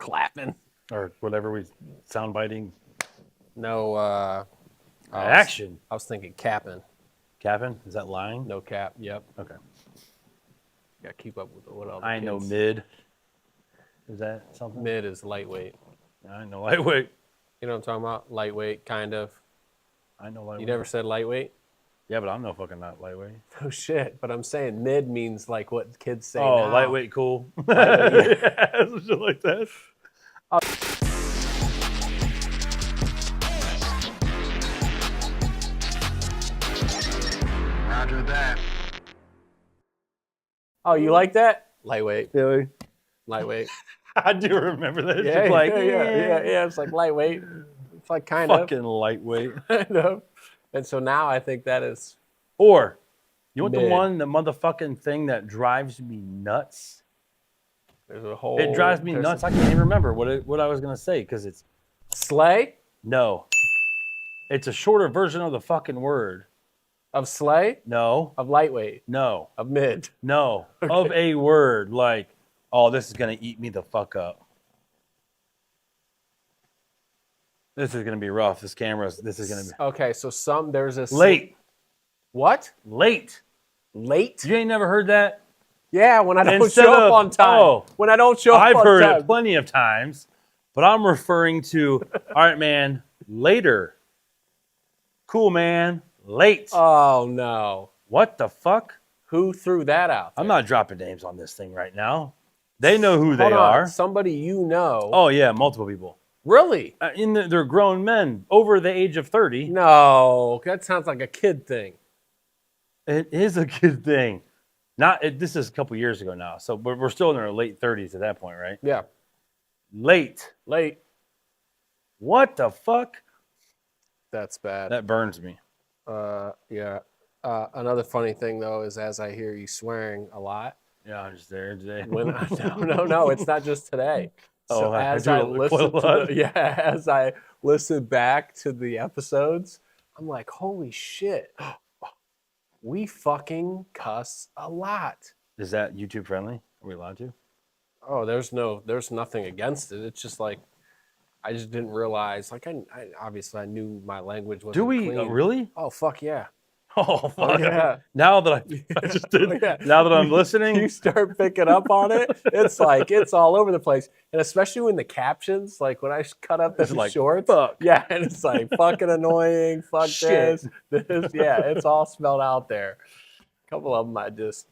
Clapping. or whatever we sound biting. No, Action. I was thinking capping. Capping? Is that lying? No cap. Yep. Okay. Got to keep up with what else. I know mid. Is that something? Mid is lightweight. I know lightweight. You know what I'm talking about? Lightweight, kind of. I know lightweight. You never said lightweight? Yeah, but I'm no fucking not lightweight. Oh shit! But I'm saying mid means like what kids say Oh, now. lightweight, cool. Lightweight, yeah, some shit like that. Roger that. Oh, you like that? Lightweight. Really? Lightweight. I do remember that. It's Yeah, just like, yeah. It's like lightweight. It's like kind of. fucking lightweight. Kind of. And so now I think that is. Or, you want Mid. the motherfucking thing that drives me nuts? There's a whole. It drives me nuts. I can't even remember what I was going to say because it's. Slay? No. It's a shorter version of the fucking word. Of slay? No. Of lightweight? No. Of mid? No. Of a word like, oh, this is going to eat me the fuck up. This is going to be rough. This is going to be. Okay, so there's a. Late. What? Late. Late? You ain't never heard that? Yeah, when I don't Instead show up of- on time. oh, when I don't show up I've on heard time. it plenty of times, but I'm referring to, all right, man, later. Cool, man, late. Oh, no. What the fuck? Who threw that out there? I'm not dropping names on this thing right now. They know who they Hold on. are. Somebody you know. Oh, yeah, multiple people. Really? They're grown men over the age of 30. No, that sounds like a kid thing. It is a good thing. This is a couple years ago now, so we're still in our late 30s at that point, right? Yeah. Late. What the fuck? That's bad. That burns me. Yeah. Another funny thing, though, is as I hear you swearing a lot. Yeah, I'm just there today. No, it's not just today. So as I listen back to the episodes, I'm like, holy shit, we fucking cuss a lot. Is that YouTube friendly? Are we allowed to? Oh, there's nothing against it. It's just like, I just didn't realize. Like, I obviously I knew my language wasn't Do we clean. really? Oh fuck yeah. Oh fuck yeah. Now that I just did. Yeah. Now that I'm listening, You start picking up on it. It's like it's all over the place, and especially when the captions, like when I cut up the like, shorts. fuck. Yeah, and it's like fucking annoying. Fuck Shit. this. Yeah, it's all spelled out there. A couple of them I just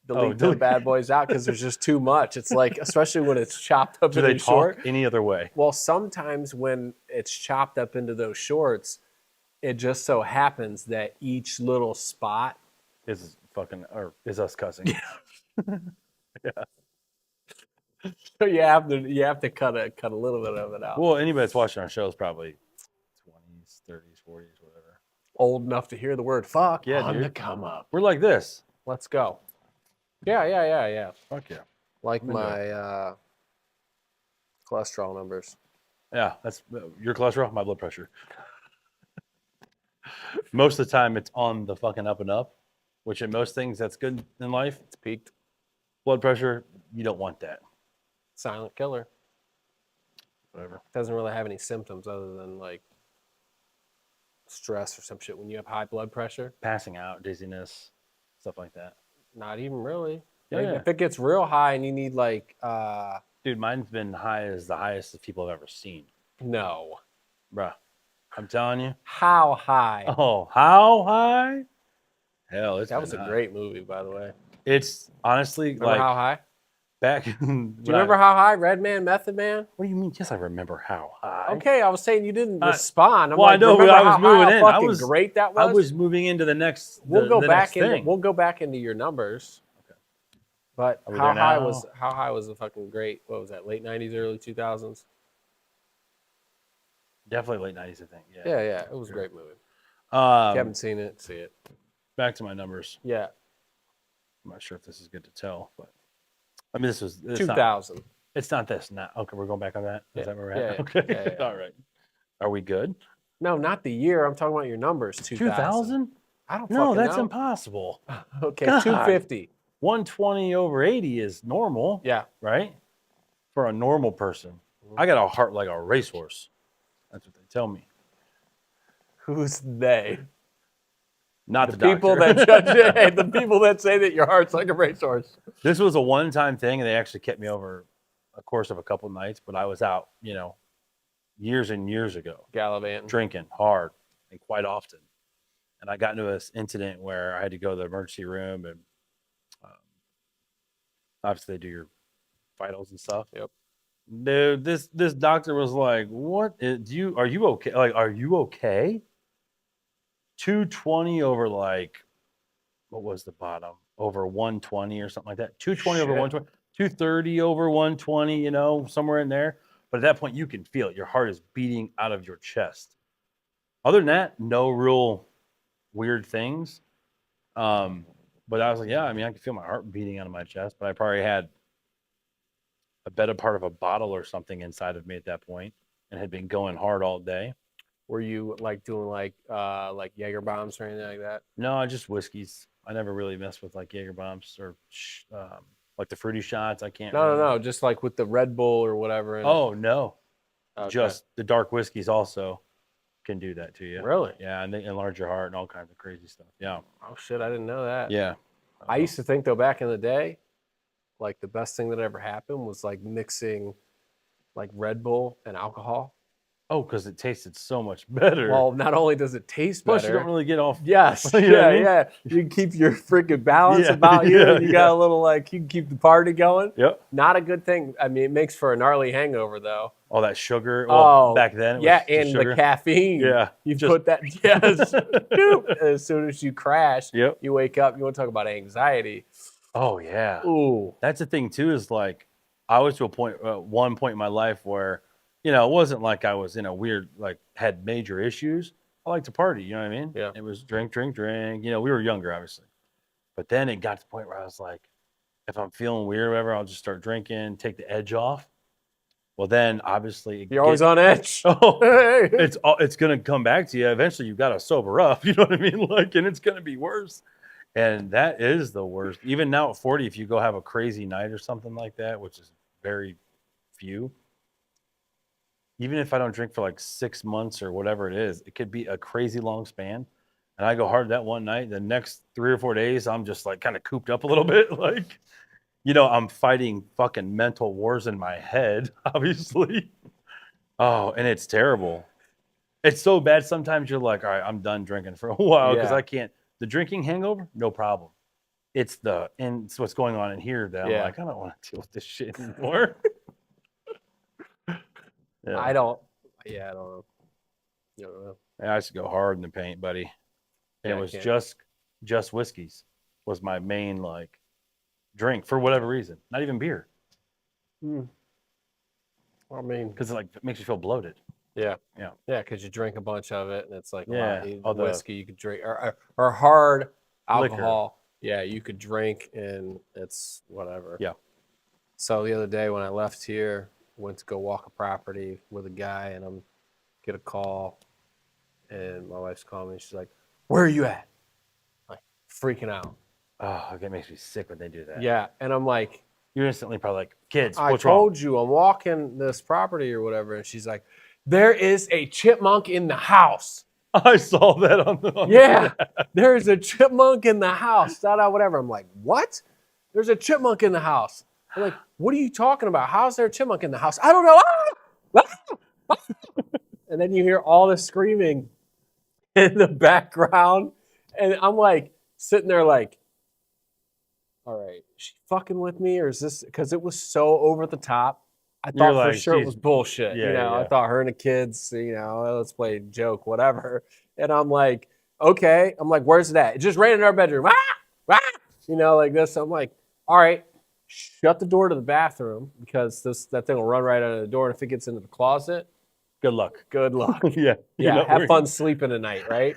delete the bad boys out because there's just too much. It's like, especially when it's chopped up do they into talk short. any other way? Well, sometimes when it's chopped up into those shorts, it just so happens that each little spot Is us cussing? yeah. So you have to cut a little bit of it out. Well, anybody that's watching our show is probably 20s, 30s, 40s, whatever. Old enough to hear the word fuck on dude. the come up. We're like this. Let's go. Yeah. Fuck yeah. Like I'm into my cholesterol numbers. Yeah, that's your cholesterol, my blood pressure. Most of the time, it's on the fucking up and up, which in most things that's good in life. It's peaked. Blood pressure, you don't want that. Silent killer. Whatever. Doesn't really have any symptoms other than like stress or some shit when you have high blood pressure. Passing out, dizziness, stuff like that. Not even really. Yeah, Like, yeah. if it gets real high and you need like Dude, mine's been high as the highest that people have ever seen. no. Bruh, I'm telling you. How high? Oh, how high? Hell, that was a great movie, by the way. It's honestly Remember like how high? back. Do you remember how high? Red Man, Method Man? What do you mean? Yes, I remember how high. Okay, I was saying you didn't respond. I'm well, like, I know, but remember I was how moving in. Fucking great that was. I was moving into the next. We'll go the back next thing. we'll go back into your numbers. Okay. But Are we how there high now? was the fucking great? What was that? Late '90s, early 2000s? Definitely late 90s, I think. Yeah. Yeah. It was a great movie. If you haven't seen it, see it. Back to my numbers. Yeah. I'm not sure if this is good to tell, but I mean, this was 2000. It's not this. Not okay. We're going back on that. Is that where we're at? Yeah. Okay. Yeah. All right. Are we good? No, not the year. I'm talking about your numbers. 2000? I don't. No, fucking that's know. impossible. Okay, God. 250. 120 over 80 is normal. Yeah. Right. for a normal person. I got a heart like a racehorse. That's what they tell me. Who's they? Not the people doctor. that judge it, the people that say that your heart's like a racehorse. This was a one-time thing, and they actually kept me over a course of a couple nights. But I was out, years and years ago, Gallivanting. drinking hard and quite often. And I got into this incident where I had to go to the emergency room, and obviously they do your vitals and stuff. Yep. Dude, this doctor was like, "What are you okay? Like, are you okay?" 220 over like, what was the bottom? Over 120 or something like that. 220 over 120, 230 over 120, somewhere in there. But at that point, you can feel it. Your heart is beating out of your chest. Other than that, no real weird things. But I was like, yeah, I mean, I can feel my heart beating out of my chest, but I probably had a better part of a bottle or something inside of me at that point and had been going hard all day. Were you like doing like Jaeger bombs or anything like that? No, just whiskeys. I never really messed with like Jaeger bombs or like the fruity shots. I can't. No. Just like with the Red Bull or whatever. Oh, no. Okay. Just the dark whiskeys also can do that to you. Really? Yeah, and they enlarge your heart and all kinds of crazy stuff. Yeah. Oh, shit. I didn't know that. Yeah. I used to think, though, back in the day, like the best thing that ever happened was like mixing like Red Bull and alcohol. Oh, because it tasted so much better. Well, not only does it taste Plus, better. you don't really get off. Yes. You know what I mean? Yeah. You can keep your freaking balance Yeah, about you. yeah, And you got a little you can keep the party going. Yep. Not a good thing. I mean, it makes for a gnarly hangover, though. All that sugar. Well, back then. It was and sugar. the caffeine. Yeah. You put that. Yes. As soon as you crash, Yep. you wake up. You want to talk about anxiety. Oh, yeah. Ooh. That's the thing, too, is like I was to one point in my life where, it wasn't like I was in a weird, like, had major issues. I like to party, you know what I mean? Yeah. It was drink. We were younger, obviously. But then it got to the point where I was like, if I'm feeling weird or whatever, I'll just start drinking, take the edge off. Well, then, obviously... You're always on edge. Oh, it's going to come back to you. Eventually, you've got to sober up, you know what I mean? Like, and it's going to be worse. And that is the worst. Even now at 40, if you go have a crazy night or something like that, which is very few... Even if I don't drink for like 6 months or whatever it is, it could be a crazy long span. And I go hard that one night. The next 3 or 4 days, I'm just like kind of cooped up a little bit. Like, I'm fighting fucking mental wars in my head, obviously. Oh, and it's terrible. It's so bad. Sometimes you're like, all right, I'm done drinking for a while because I can't. The drinking hangover, no problem. It's what's going on in here that I'm like, I don't want to deal with this shit anymore. Yeah. I don't know. You don't know. I used to go hard in the paint, buddy. And it was just whiskeys was my main like drink for whatever reason. Not even beer. I mean, because it makes you feel bloated. Yeah, because you drink a bunch of it, and it's like whiskey you could drink or hard alcohol. Liquor. Yeah, you could drink, and it's whatever. Yeah. So the other day when I left here, went to go walk a property with a guy, and I'm get a call, and my wife's calling me. She's like, "Where are you at?" Like freaking out. Oh, that makes me sick when they do that. Yeah, and I'm like, you're instantly probably like, "Kids, I what's wrong?" told you I'm walking this property or whatever, and she's like, "There is a chipmunk in the house." I saw that on the yeah, there's a chipmunk in the house. Whatever. I'm like, what? There's a chipmunk in the house. I'm like, what are you talking about? How's there a chipmunk in the house? I don't know. And then you hear all this screaming in the background. And I'm like, sitting there like, all right, is she fucking with me? Or is this, because it was so over the top. I thought for sure it was bullshit. Yeah, I thought her and the kids, let's play a joke, whatever. And I'm like, okay. I'm like, where's it at? It just ran in our bedroom. Like this. I'm like, all right, shut the door to the bathroom because that thing will run right out of the door. And if it gets into the closet, good luck. Good luck. Yeah. Have fun sleeping tonight, right?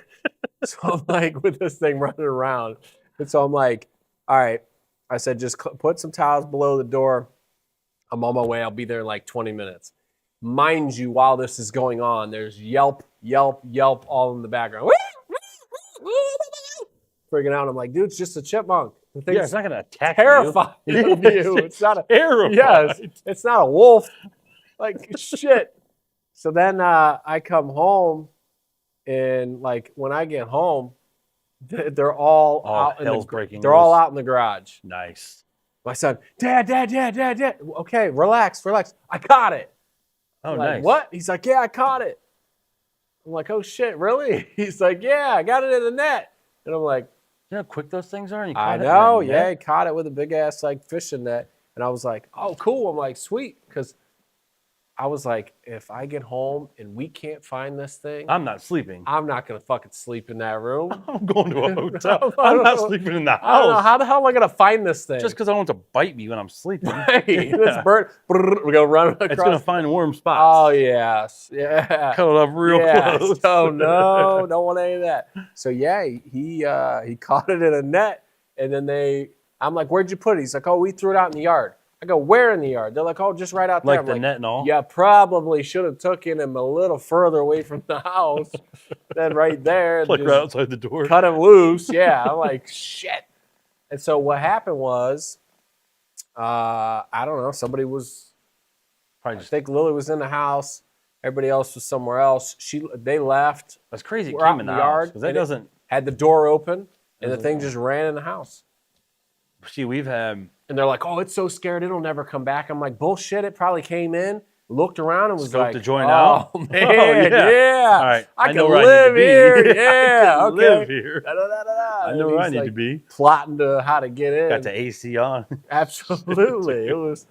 So I'm like, with this thing running around. And so I'm like, all right. I said, just put some towels below the door. I'm on my way. I'll be there in like 20 minutes. Mind you, while this is going on, there's yelp all in the background. Freaking out. I'm like, dude, it's just a chipmunk. The Yeah, thing's it's not gonna attack terrified you. of you. It's not a terrified. yes. It's not a wolf. Like shit. So then I come home, and like when I get home, they're all out in hell's breaking they're all loose. out in the garage. Nice. My son, Dad. Okay, relax. I caught it. Oh, I'm like, nice. what? He's like, yeah, I caught it. I'm like, oh shit, really? He's like, yeah, I got it in the net. And I'm like, You know how quick those things are? And you I caught it in know, the yeah, net? he caught it with a big ass like fishing net. And I was like, oh, cool. I'm like, sweet. Because I was like, if I get home and we can't find this thing, I'm not sleeping. I'm not going to fucking sleep in that room. I'm going to a hotel. I I'm don't not know. sleeping in the house. I don't know. How the hell am I going to find this thing? Just because I want it to bite me when I'm sleeping. Hey, this bird, we're going to run across. It's going to find warm Oh, spots. yes. Yeah. Cuddle up real close. Oh, no. Don't want any of that. So, yeah, he caught it in a net. And then I'm like, where'd you put it? He's like, oh, we threw it out in the yard. I go, where in the yard? They're like, oh, just right out there. Like I'm the net and all? Yeah, probably should have taken him a little further away from the house than right there. Like Just right outside the door. cut him loose. Yeah, I'm like, shit. And so what happened was, I don't know, somebody was, Probably I just, think Lily was in the house. Everybody else was somewhere else. They left, that's crazy. It we're out came in in the the house. yard, 'Cause that and it- doesn't. had the door open, and the Mhm. thing just ran in the house. See, we've had. And they're like, oh, it's so scared it'll never come back. I'm like, bullshit, it probably came in, looked around, and was Scoped like, the joint oh, out? man, Oh, yeah. yeah. All right. I know can where I need live to be. here. Yeah, I can okay. live here. Da-da-da-da-da. I know And where I he's, need like, to be. plotting to how to get in. Got the AC on. Absolutely. It was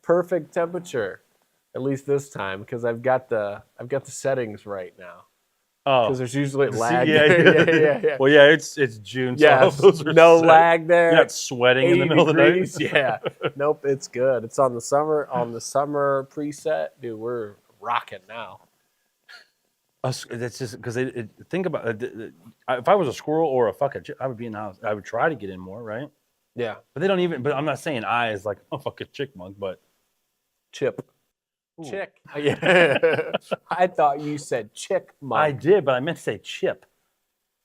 perfect temperature, at least this time, because I've got the settings right now. Oh. Because there's usually See, lag. yeah. yeah. Well, yeah, it's June. So Yes, those are no set. lag there. You're not sweating in the 80 middle degrees. of the night. Yeah. Nope, it's good. It's on the summer preset. Dude, we're rocking now. That's just because think about it. If I was a squirrel or a fucking chip, I would be in the house. I would try to get in more, right? Yeah. But they don't even. But I'm not saying I is like a fucking chipmunk, but Chip. Ooh. Chick. Yeah. I thought you said chick monk. I did, but I meant to say chip.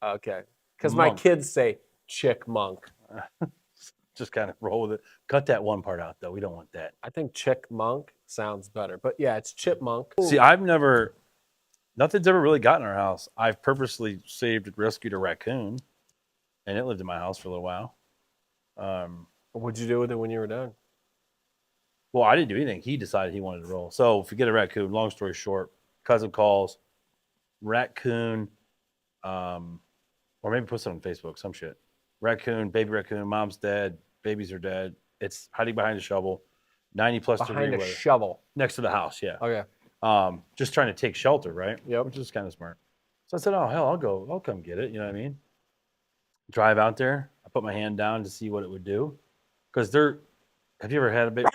Okay. Because my Monk. kids say chick monk. Just kind of roll with it. Cut that one part out, though. We don't want that. I think chick monk sounds better. But yeah, it's chipmunk. See, nothing's ever really gotten our house. I've purposely rescued a raccoon, and it lived in my house for a little while. What'd you do with it when you were done? Well, I didn't do anything. He decided he wanted to roll. So forget a raccoon. Long story short, cousin calls, raccoon, or maybe put something on Facebook, some shit. Raccoon, baby raccoon, mom's dead, babies are dead. It's hiding behind a shovel, 90+ degree Behind a weather. shovel. Next to the house, yeah. Okay. Just trying to take shelter, right? Yep. Which is kind of smart. So I said, oh, hell, I'll come get it. You know what I mean? Drive out there. I put my hand down to see what it would do. Because have you ever had a baby?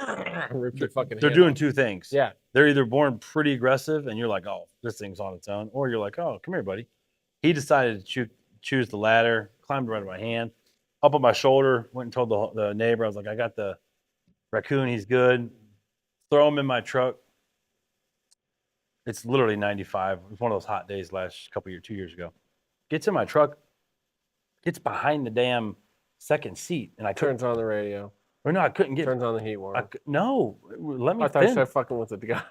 Rip your fucking They're hand doing off. two things. Yeah. They're either born pretty aggressive and you're like, oh, this thing's on its own. Or you're like, oh, come here, buddy. He decided to choose the latter, climbed right on my hand, up on my shoulder, went and told the neighbor. I was like, I got the raccoon. He's good. Throw him in my truck. It's literally 95. It was one of those hot days last 2 years ago. Gets in my truck, gets behind the damn second seat. And I Turns on the radio. Or no, I couldn't get. Turns on the heat warmer. No, let me I thought you finish. started fucking with the guy.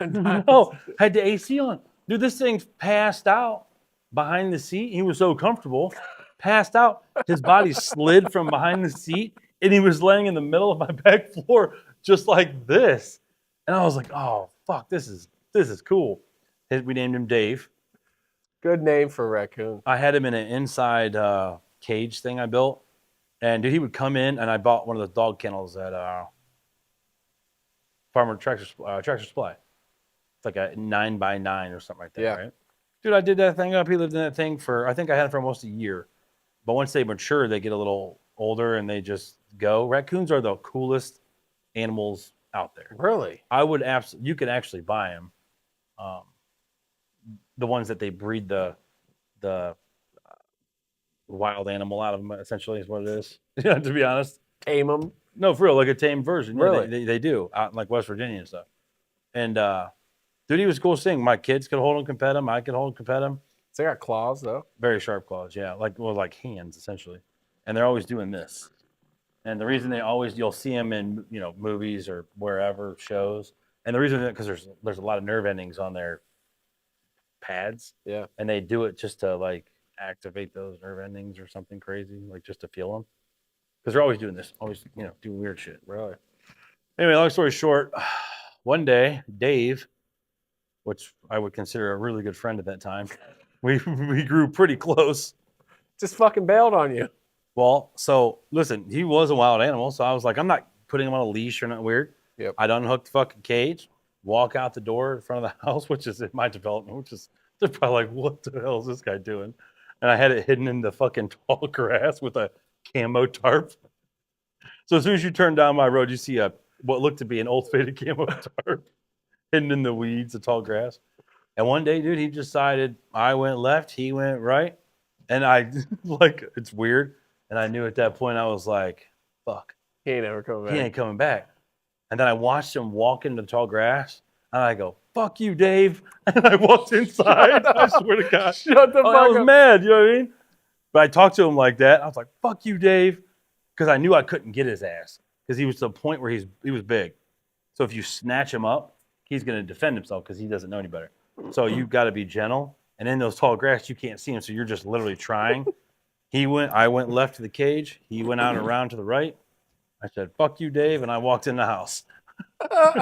No, had the AC on. Dude, this thing's passed out behind the seat. He was so comfortable, passed out. His body slid from behind the seat, and he was laying in the middle of my back floor just like this. And I was like, oh, fuck, this is cool. We named him Dave. Good name for a raccoon. I had him in an inside cage thing I built. And dude, he would come in, and I bought one of those dog kennels at Farmer Tractor Supply. It's like a 9x9 or something like that, Yeah. right? Dude, I did that thing up. He lived in that thing I think I had it for almost a year. But once they mature, they get a little older and they just go. Raccoons are the coolest animals out there. Really? You could actually buy them. The ones that they breed the wild animal out of them, essentially, is what it is. Yeah, to be honest. Tame them? No, for real, like a tame version. Really? Yeah, they do out in like West Virginia and stuff. And dude, he was the coolest thing. My kids could hold him, can pet him. I could hold him, can pet him. So they got claws, though? Very sharp claws, yeah, like hands essentially. And they're always doing this. And the reason you'll see them in movies or wherever shows, and the reason because there's a lot of nerve endings on their pads, Yeah. and they do it just to like activate those nerve endings or something crazy, like just to feel them, because they're always doing this, always doing weird shit. Really? Anyway, long story short, one day Dave, which I would consider a really good friend at that time, we grew pretty close. Just fucking bailed on you. Well, so listen, he was a wild animal, so I was like, I'm not putting him on a leash or not weird. Yep. I'd unhook the fucking cage, walk out the door in front of the house, which is in my development, which is they're probably like, what the hell is this guy doing? And I had it hidden in the fucking tall grass with a camo tarp. So as soon as you turn down my road, you see what looked to be an old faded camo tarp hidden in the weeds, the tall grass. And one day, dude, he decided I went left, he went right, and I like it's weird. And I knew at that point I was like, fuck. He ain't ever coming back. He ain't coming back. And then I watched him walk into the tall grass, and I go, fuck you, Dave. And I walked inside. I swear to God. Shut the fuck I was up. mad, you know what I mean? But I talked to him like that. I was like, fuck you, Dave. Because I knew I couldn't get his ass. Because he was to the point where he was big. So if you snatch him up, he's going to defend himself because he doesn't know any better. So you've got to be gentle. And in those tall grass, you can't see him. So you're just literally trying. I went left to the cage. He went out and around to the right. I said, fuck you, Dave. And I walked in the house.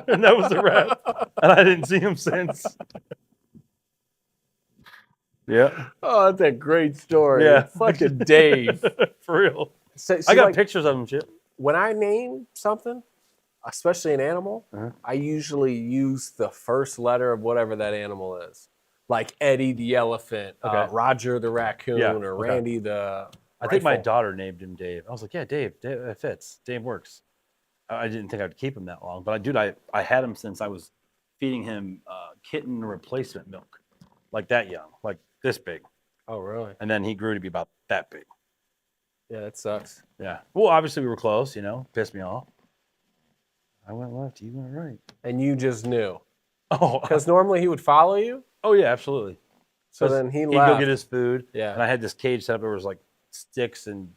And that was the wrap. And I didn't see him since. Yeah. Oh, that's a great story. Yeah. Fucking Dave. For real. So, I got like, pictures of him, shit. when I name something, especially an animal, Uh-huh. I usually use the first letter of whatever that animal is. Like Eddie the elephant, Okay. Roger the raccoon, Yeah, or okay. Randy the I think my rifle. daughter named him Dave. I was like, yeah, Dave, that fits. Dave works. I didn't think I'd keep him that long, but I had him since I was feeding him kitten replacement milk, like that young, like this big, Oh, really? and then he grew to be about that big. Yeah, that sucks. Yeah. Well, obviously we were close, pissed me off. I went left, he went right. And you just knew. Oh, Because normally he would follow you. oh yeah, absolutely. So then he He'd left. go get his food, Yeah. and I had this cage set up. There was like sticks and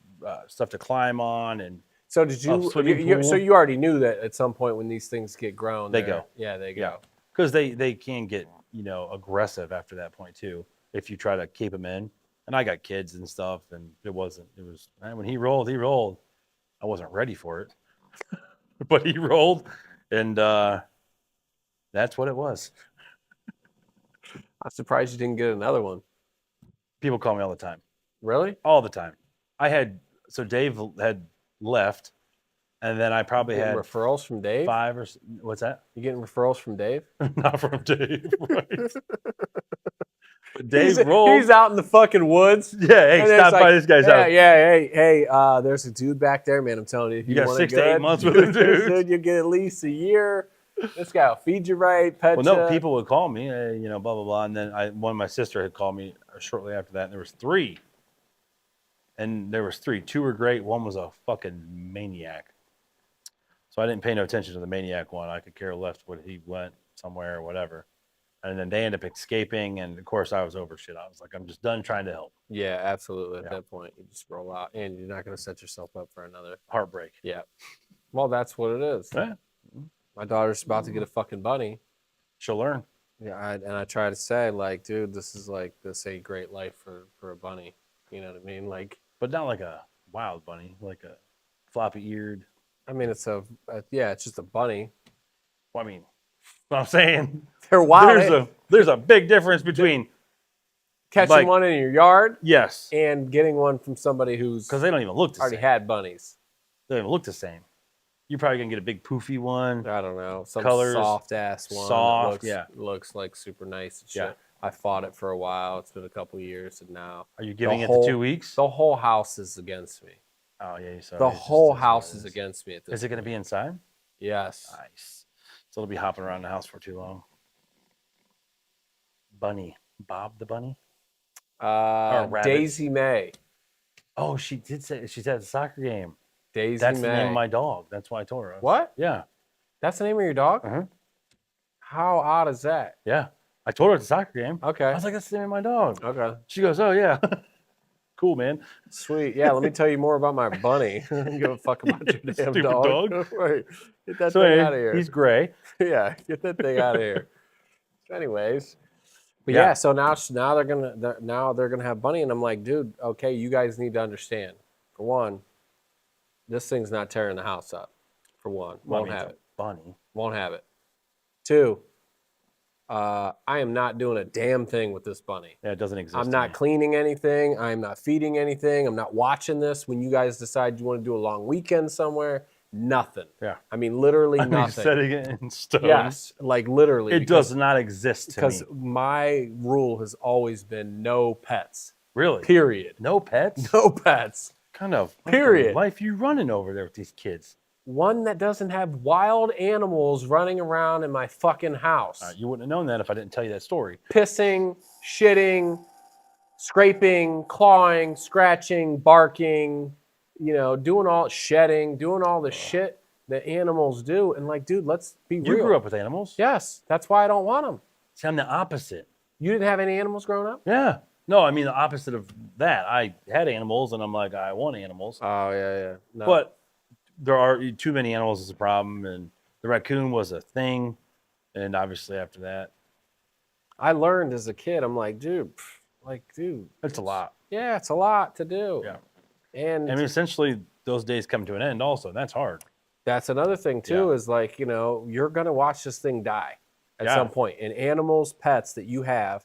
stuff to climb on, and So did you, swimming so pool. you already knew that at some point when these things get grown, They they're- go. Yeah, they go. Yeah. because they can get aggressive after that point too if you try to keep them in. And I got kids and stuff, and it was man, when he rolled. I wasn't ready for it, but he rolled, and that's what it was. I'm surprised you didn't get another one. People call me all the time, Really? all the time. So Dave had left, and then I probably Getting had referrals from Dave? 5 or what's that? You getting referrals from Dave? Not from Dave, right? But He's Dave rolled. He's out in the fucking woods. Yeah, hey, And then stop it's by like, this guy's yeah, house. Yeah, hey, there's a dude back there, man. I'm telling you, if You you got want 6 it to 8 good, months with him, dude. you get at least a year. This guy will feed you right, pet Well, you. no, people would call me, blah blah blah, and then one of my sister had called me shortly after that, and there was 3, and there was 3. 2 were great, one was a fucking maniac. So I didn't pay no attention to the maniac one. I could care less what he went somewhere or whatever, and then they ended up escaping, and of course I was over shit. I was like, I'm just done trying to help. Yeah, absolutely. At Yeah. that point, you just roll out, and you're not going to set yourself up for another. Heartbreak. Yeah. Well, that's what it is. Yeah, My daughter's about to get a fucking bunny. she'll learn. Yeah, and I try to say, like, dude, this a great life for a bunny. You know what I mean? Like, But not like a wild bunny, like a floppy-eared. I mean, it's it's just a bunny. Well, I mean, what I'm saying, They're wild. there's a big difference between Catching like- one in your yard yes, and getting one from somebody who's because they don't even look the already same. had bunnies. They don't even look the same. You're probably gonna get a big poofy one. I don't know, some Colors, soft ass one. soft, that looks like super nice and shit. Yeah. I fought it for a while. It's been a couple years, and now Are you giving it whole- the 2 weeks? the whole house is against me. Oh yeah, you saw. The it. It just whole is what house it is against me at this. Is it gonna be inside? Yes. Nice. So it'll be hopping around the house for too long. Bunny, Bob the bunny. rabbit. Daisy May. Oh, she did say she's at a soccer game. Daisy That's May. the name of my dog. That's why I told her. What? Yeah. That's the name of your dog? Uh-huh. How odd is that? Yeah. I told her at the soccer game. Okay. I was like, that's the name of my dog. Okay. She goes, oh yeah. Cool, man. Sweet. Yeah, let me tell you more about my bunny. I don't give a fuck about your damn Stupid dog. dog. Right. Get that So thing anyway, out of here. he's gray. Yeah, get that thing out of here. So anyways, but Yeah. yeah, so now they're gonna have bunny, and I'm like, dude, okay, you guys need to understand. For one, this thing's not tearing the house up. For one, Well, I won't mean, have it's it. a bunny. Won't have it. Two, I am not doing a damn thing with this bunny. Yeah, it doesn't exist. I'm to not me. cleaning anything. I'm not feeding anything. I'm not watching this when you guys decide you want to do a long weekend somewhere. Nothing. Yeah. I mean, literally I'm nothing. setting it in stone. Yes, like literally. It does not exist to me. Because my rule has always been no pets. Really? Period. No pets? No pets. Kind of Period. life you running over there with these kids? One that doesn't have wild animals running around in my fucking house. You wouldn't have known that if I didn't tell you that story. Pissing, shitting, scraping, clawing, scratching, barking, doing all shedding, doing all the shit that animals do. And like, dude, let's be real. You grew up with animals? Yes, that's why I don't want them. See, I'm the opposite. You didn't have any animals growing up? Yeah. No, I mean the opposite of that. I had animals, and I'm like, I want animals. Oh, yeah. No. But there are too many animals is a problem, and the raccoon was a thing, and obviously after that, I learned as a kid, I'm like, dude, it's a lot. Yeah, it's a lot to do. Yeah. And I mean, essentially, those days come to an end also. That's hard. that's another thing too, Yeah. is like, you're going to watch this thing die at Yeah. some point. And animals, pets that you have,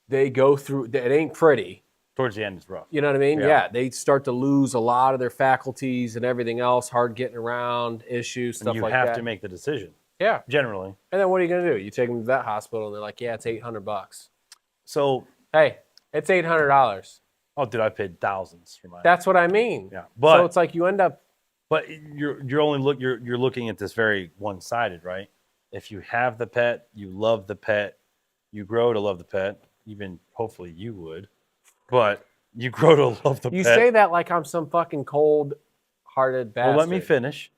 they go through, it ain't pretty. Towards the end, it's rough. You know what I mean? Yeah. Yeah. They start to lose a lot of their faculties and everything else, hard getting around, issues, stuff And you like have that. to make the decision, Yeah. generally. And then what are you going to do? You take them to that hospital and they're like, yeah, it's $800. So, Hey, it's $800. oh, dude, I paid thousands for mine. That's what I mean. Yeah, So but it's like you end up, you're looking at this very one-sided, right? If you have the pet, you love the pet, you grow to love the pet. Even hopefully you would, but you grow to love the you pet. say that like I'm some fucking cold-hearted bastard. Well, let me finish.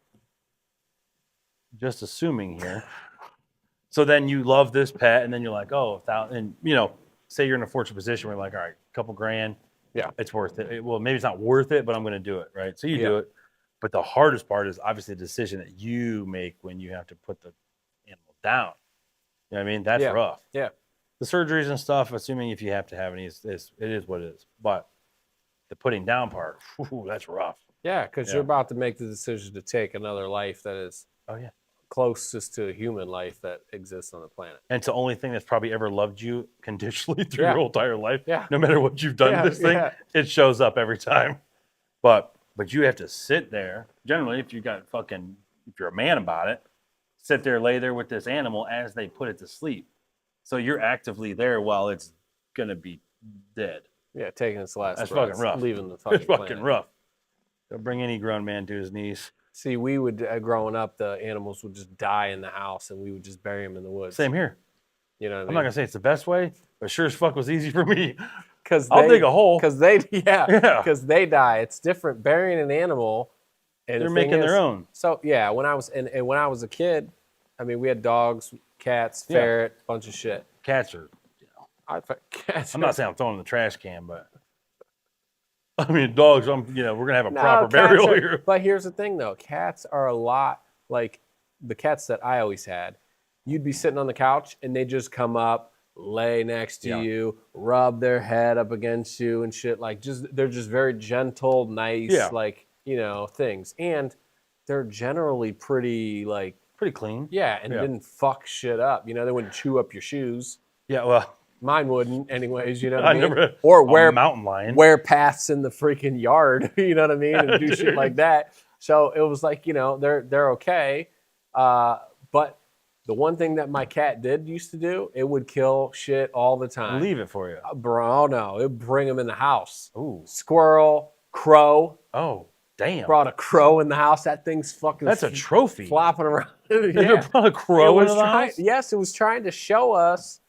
Just assuming here. So then you love this pet, and then you're like, oh, and say you're in a fortunate position where you're like, all right, a couple grand, Yeah. it's worth it. Well, maybe it's not worth it, but I'm going to do it, right? So you Yeah. do it. But the hardest part is obviously the decision that you make when you have to put the animal down. You know what I mean? That's Yeah. rough. Yeah. The surgeries and stuff, assuming if you have to have any, it is what it is. But the putting down part, that's rough. Yeah, because Yeah. you're about to make the decision to take another life that is Oh, yeah. closest to a human life that exists on the planet. And it's the only thing that's probably ever loved you conditionally through Yeah. your whole entire life. Yeah. No matter what you've done Yeah, to this thing, yeah. it shows up every time. But you have to sit there. Generally, if you're a man about it, sit there, lay there with this animal as they put it to sleep. So you're actively there while it's gonna be dead. Yeah, taking its last That's breaths, fucking rough. leaving the fucking It's fucking planet. rough. Don't bring any grown man to his knees. See, we would, growing up, the animals would just die in the house and we would just bury them in the woods. Same here. You know what I I'm mean? not gonna say it's the best way, but sure as fuck was easy for me. Because I'll dig a hole. Because they, Yeah. because they die. It's different burying an animal. And They're the thing making their is- own. So yeah, when I was and when I was a kid, I mean, we had dogs, cats, Yeah. ferret, bunch of shit. Cats are. Cats. I'm not saying I'm throwing in the trash can, but I mean dogs. We're gonna have a No, proper cats burial are- here. But here's the thing, though. Cats are a lot like the cats that I always had. You'd be sitting on the couch, and they just come up, lay next to Yeah. you, rub their head up against you, and shit. Like, they're just very gentle, nice, Yeah. like things. And they're generally pretty like Pretty clean. yeah, and Yeah. didn't fuck shit up. They wouldn't chew up your shoes. Yeah. Well, Mine wouldn't, anyways. You know what I I mean? never. Or a mountain lion. wear paths in the freaking yard, you know what I mean, and do shit Dude. like that. So it was like, they're okay. But the one thing that my cat used to do, it would kill shit all the time. Leave it for you. Bro, no, it would bring them in the house. Ooh. Squirrel, crow, Oh, damn. brought a crow in the house. That thing's fucking That's a trophy. flopping around. They Yeah. brought a crow It into was the trying, house? yes, it was trying to show us,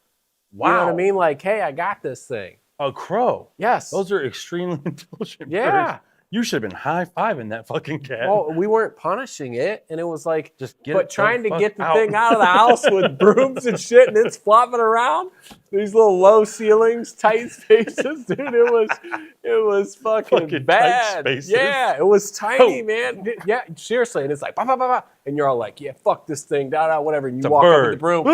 Wow. you know what I mean? Like, hey, I got this thing. A crow. Yes. Those are extremely intelligent Yeah. birds. You should have been high-fiving that fucking cat. Well, we weren't punishing it, and it was like, Just get but it trying to fuck get the out. thing out of the house with brooms and shit, and it's flopping around. These little low ceilings, tight spaces, dude. It was fucking Fucking bad. tight spaces. Yeah, it was tiny, Oh. man. Yeah, seriously. And it's like, bah, bah, bah, bah. And you're all like, yeah, fuck this thing, whatever. And you It's a walk up with bird. the broom.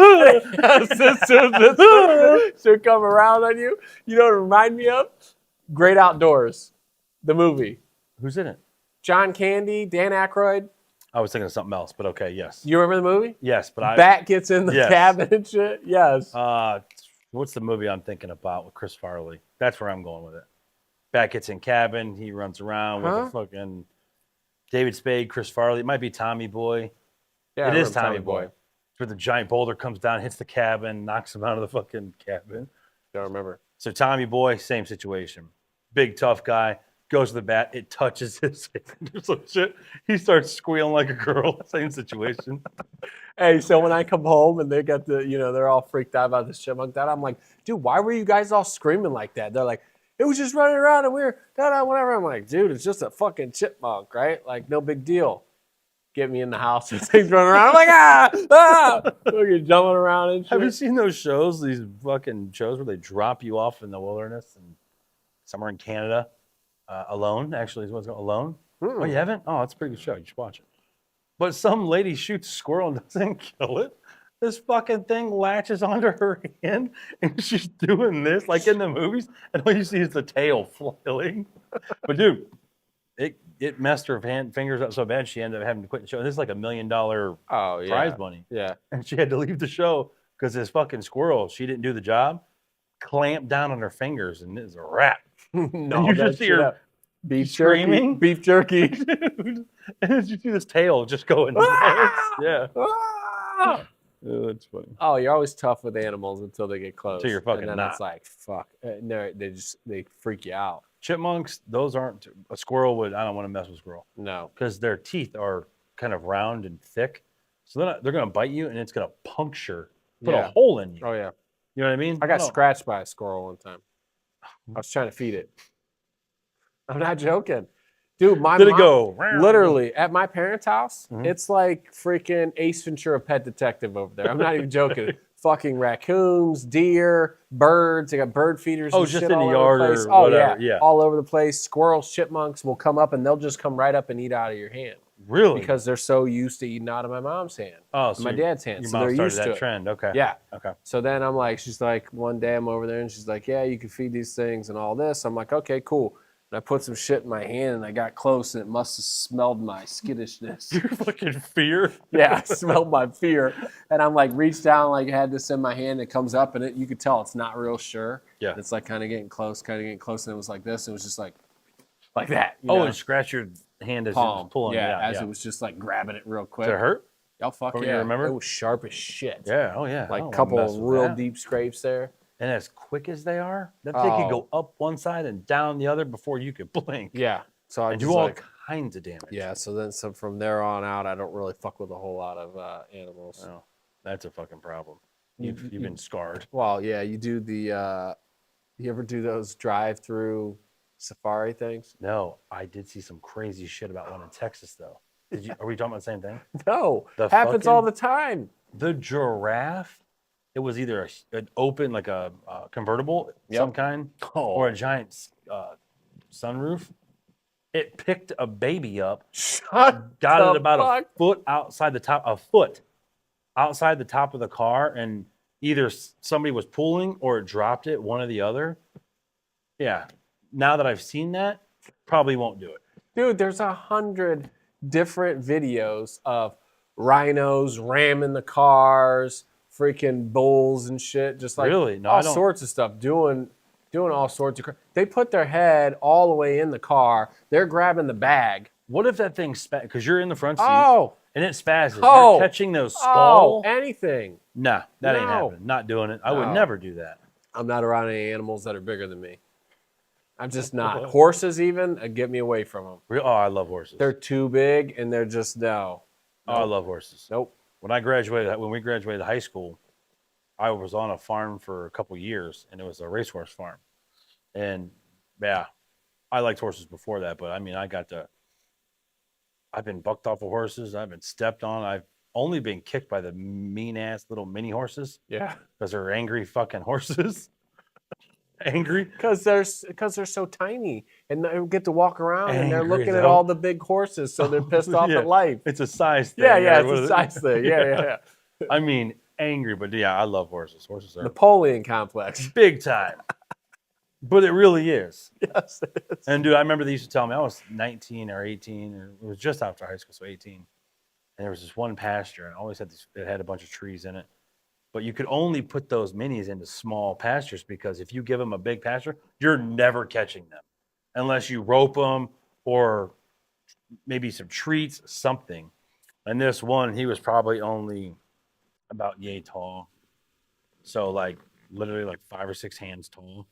She'll come around on you. You know what it remind me of? Great Outdoors, the movie. Who's in it? John Candy, Dan Aykroyd. I was thinking of something else, but okay, yes. You remember the movie? Yes, but Bat gets in the Yes. cabin and shit. Yes. What's the movie I'm thinking about with Chris Farley? That's where I'm going with it. Bat gets in cabin. He runs around with a fucking David Spade, Chris Farley. It might be Tommy Boy. Yeah, It I is remember Tommy Boy. Where the giant boulder comes down, hits the cabin, knocks him out of the fucking cabin. Don't remember. So Tommy Boy, same situation. Big tough guy. Goes to the bat, it touches his hand or some shit. He starts squealing like a girl. Same situation. Hey, so when I come home and they got they're all freaked out about this chipmunk, I'm like, dude, why were you guys all screaming like that? They're like, it was just running around and we were whatever. I'm like, dude, it's just a fucking chipmunk, right? Like, no big deal. Get me in the house and things running around. I'm like, Fucking jumping around and shit. Have you seen those shows, these fucking shows where they drop you off in the wilderness and somewhere in Canada? Alone, actually, is what's called Alone. Oh, you haven't? Oh, it's a pretty good show. You should watch it. But some lady shoots a squirrel and doesn't kill it. This fucking thing latches onto her hand, and she's doing this like in the movies, and all you see is the tail flailing. But dude, it messed her fingers up so bad she ended up having to quit the show. This is like $1 million prize money. Yeah. And she had to leave the show because this fucking squirrel, she didn't do the job, clamped down on her fingers, and it's a wrap. No, you just hear beef screaming? Beef jerky. Dude. And then you see this tail just going nuts. Yeah. Ah! Oh, that's funny. Oh, you're always tough with animals until they get close. Until you're fucking and then not. it's like, fuck. No, they freak you out. Chipmunks, those aren't, a squirrel would, I don't want to mess with a squirrel. No. Because their teeth are kind of round and thick. So they're going to bite you and it's going to puncture, put a hole in you. Oh, yeah. You know what I mean? I got scratched by a squirrel one time. I was trying to feed it. I'm not joking. Dude, my Did it mom, go? literally, at my parents' house, Mhm. it's like freaking Ace Ventura Pet Detective over there. I'm not even joking. Fucking raccoons, deer, birds. They got bird feeders Oh, and just shit in the all yard over the place. or Oh, whatever, yeah. yeah. All over the place. Squirrels, chipmunks will come up and they'll just come right up and eat out of your hand. Really? Because they're so used to eating out of my mom's hand. Oh, And my dad's hand. Your So mom they're started used to that it. trend. Okay. Yeah. Okay. So then I'm like, she's like, one day I'm over there and she's like, yeah, you can feed these things and all this. I'm like, okay, cool. And I put some shit in my hand and I got close and it must have smelled my skittishness. Your fucking fear. Yeah, I smelled my fear. And I'm like, reached down, like had this in my hand. It comes up and you could tell it's not real sure. Yeah. It's like kind of getting close. And it was like this. It was just like that. You Oh, know? and scratch your hand as it Palm. was pulling. Yeah, Yeah. as it was just like grabbing it real quick. Did it hurt? Oh, fuck Or yeah. you remember? It was sharp as shit. Yeah. Oh, yeah. I Like don't a wanna couple mess of with real that. deep scrapes there. And as quick as they are, that thing could go up one side and down the other before you could blink. Yeah. So I And just do all like, kinds of damage. yeah. So from there on out, I don't really fuck with a whole lot of animals. Well, that's a fucking problem. You- You've you- been scarred. Well, yeah. You do the. You ever do those drive-through safari things? No, I did see some crazy shit about one in Texas, though. Are we talking about the same thing? No. The Happens all fucking- the time. The giraffe, it was either an open, like a convertible, Yep. some kind, or a giant sunroof. It picked a baby up, Shut got the it about fuck. a foot outside the top of the car, and either somebody was pulling or it dropped it, one or the other. Yeah. Now that I've seen that, probably won't do it. Dude, there's 100 different videos of rhinos ramming the cars, freaking bulls and shit, just like Really? No, I all don't- sorts of stuff, doing all sorts of. They put their head all the way in the car. They're grabbing the bag. What if that thing because you're in the front seat Oh, and it spazzes? Oh. You're catching those skull. anything. Nah, that ain't No. happening. Not doing it. I would No. never do that. I'm not around any animals that are bigger than me. I'm just not. Horses even, get me away from them. Oh, I love horses. They're too big and they're just no. Oh, I love horses. Nope. When we graduated high school, I was on a farm for a couple years, and it was a racehorse farm. And yeah, I liked horses before that, but I mean, I've been bucked off of horses. I've been stepped on. I've only been kicked by the mean ass little mini horses Yeah. because they're angry fucking horses. Angry, Because they're so tiny and they get to walk around and they're angry looking as at hell. all the big horses, so they're pissed off Yeah. at life. It's a size thing. Yeah, yeah, or it's what a is it? size thing. Yeah. I mean, angry, but yeah, I love horses. Horses are Napoleon complex. big time. But it really is. Yes, it is. And dude, I remember they used to tell me I was 19 or 18, or it was just after high school, so 18. And there was this one pasture, and it always had it had a bunch of trees in it. But you could only put those minis into small pastures because if you give them a big pasture, you're never catching them unless you rope them or maybe some treats, something. And this one, he was probably only about yay tall. So like literally like 5 or 6 hands tall.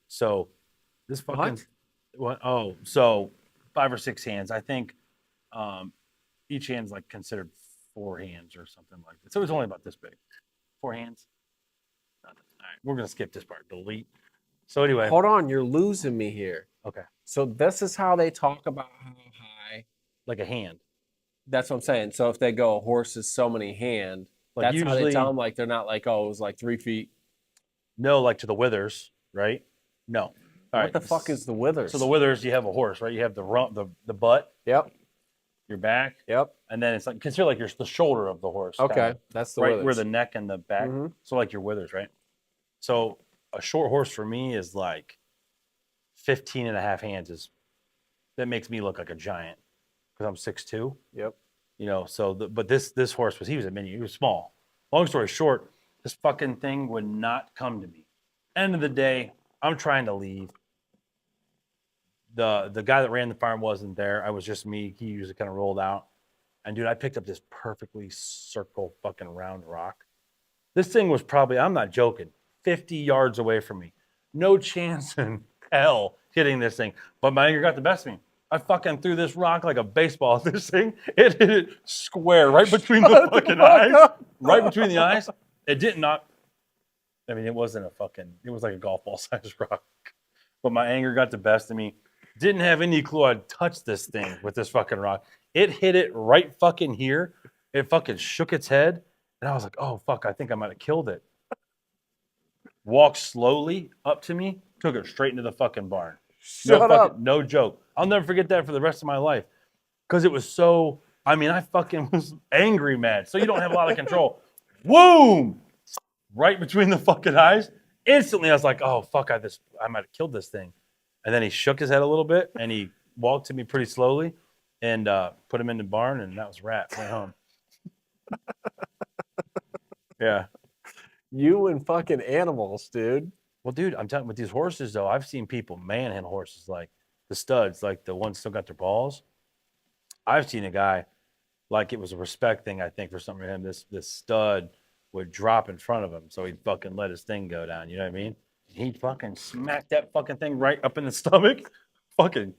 So this fucking what? Oh, so 5 or 6 hands. I think each hand's like considered 4 hands or something like that. So it was only about this big. 4 hands. Nothing. All right, we're gonna skip this part. Delete. So anyway, Hold on, you're losing me here. okay, So this is how they talk about how high. like a hand. That's what I'm saying. So if they go, a horse is so many hand, Like that's how they usually, tell them. Like they're not like, oh, it was like 3 feet. no, like to the withers, right? No. All What right. the fuck is the withers? So the withers, you have a horse, right? You have the rump, the butt, Yep. your back, Yep. and then it's like consider like the shoulder of the horse. Okay. kinda, That's the right withers. where the neck and the back. Mhm. So like your withers, right? So a short horse for me is like 15 and a half hands. That makes me look like a giant because I'm 6'2". Yep. You know, so but this horse he was a mini, he was small. Long story short, this fucking thing would not come to me. End of the day, I'm trying to leave. The guy that ran the farm wasn't there. I was just me. He usually kind of rolled out. And dude, I picked up this perfectly circle fucking round rock. This thing was probably, I'm not joking, 50 yards away from me. No chance in hell hitting this thing. But my anger got the best of me. I fucking threw this rock like a baseball at this thing. It hit it square right between the fucking eyes. Right between the eyes. It didn't knock. I mean, it wasn't it was like a golf ball sized rock. But my anger got the best of me. Didn't have any clue I'd touched this thing with this fucking rock. It hit it right fucking here. It fucking shook its head. And I was like, oh, fuck, I think I might have killed it. Walked slowly up to me, took it straight into the fucking barn. Shut up. No joke. I'll never forget that for the rest of my life. Because it was so, I mean, I fucking was angry mad. So you don't have a lot of control. Boom! Right between the fucking eyes. Instantly, I was like, oh, fuck, I might have killed this thing. And then he shook his head a little bit, and he walked to me pretty slowly and put him in the barn, and that was wrap. Went home. Yeah. You and fucking animals, dude. Well, dude, I'm telling you, with these horses, though, I've seen people manhandle horses, like the studs, like the ones still got their balls. I've seen a guy, like it was a respect thing, I think, for some of him. This stud would drop in front of him, so he'd fucking let his thing go down. You know what I mean? He'd fucking smack that fucking thing right up in the stomach, fucking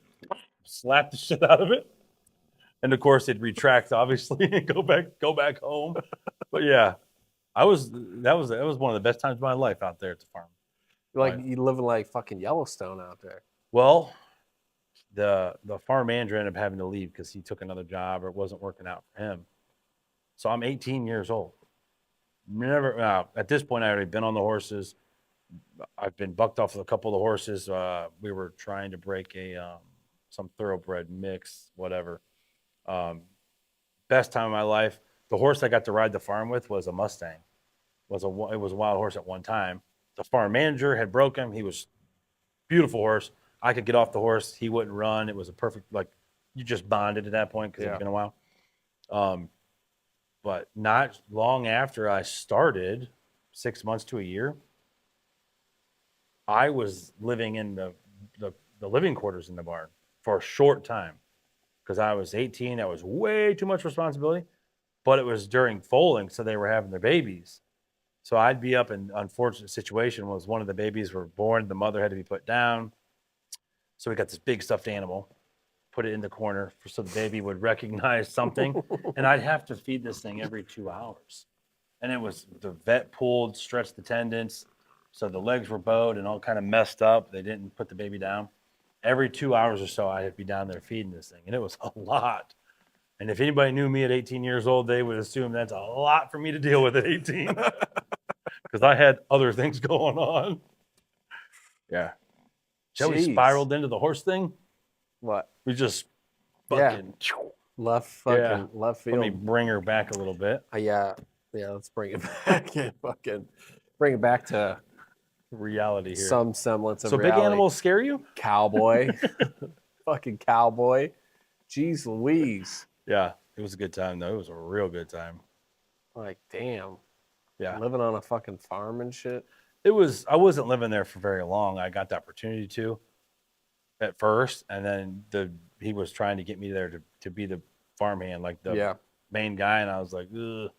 slap the shit out of it. And of course, it'd retract, obviously, and go back home. But yeah, that was one of the best times of my life out there at the farm. Like Right. you living like fucking Yellowstone out there. Well, the farm manager ended up having to leave because he took another job or it wasn't working out for him. So I'm 18 years old. Never at this point I already been on the horses. I've been bucked off with a couple of the horses. We were trying to break some thoroughbred mix, whatever. Best time of my life. The horse I got to ride the farm with was a Mustang. It was a wild horse at one time. The farm manager had broke him. He was beautiful horse. I could get off the horse. He wouldn't run. It was a perfect, like, you just bonded at that point because it's been a while. But not long after I started, 6 months to a year, I was living in the living quarters in the barn for a short time because I was 18. That was way too much responsibility, but it was during foaling, so they were having their babies. So I'd be up in unfortunate situation was one of the babies were born, the mother had to be put down. So we got this big stuffed animal, put it in the corner so the baby would recognize something, and I'd have to feed this thing every 2 hours. And it was the vet pulled, stretched the tendons, so the legs were bowed and all kind of messed up. They didn't put the baby down. every 2 hours or so, I'd be down there feeding this thing, and it was a lot. And if anybody knew me at 18 years old, they would assume that's a lot for me to deal with at 18, because I had other things going on. Yeah. Joey Jeez. spiraled into the horse thing. What? We just Yeah. fucking Left field. Let me bring her back a little bit. Yeah. Let's bring it back and fucking bring it back to Reality here. some semblance of so reality. big animals scare you? Cowboy. Fucking cowboy. Jeez Louise. Yeah, it was a good time though. It was a real good time. Like, damn. Yeah. Living on a fucking farm and shit. It was. I wasn't living there for very long. I got the opportunity to at first, and then he was trying to get me there to be the farmhand, like the main guy, and I was like, ugh.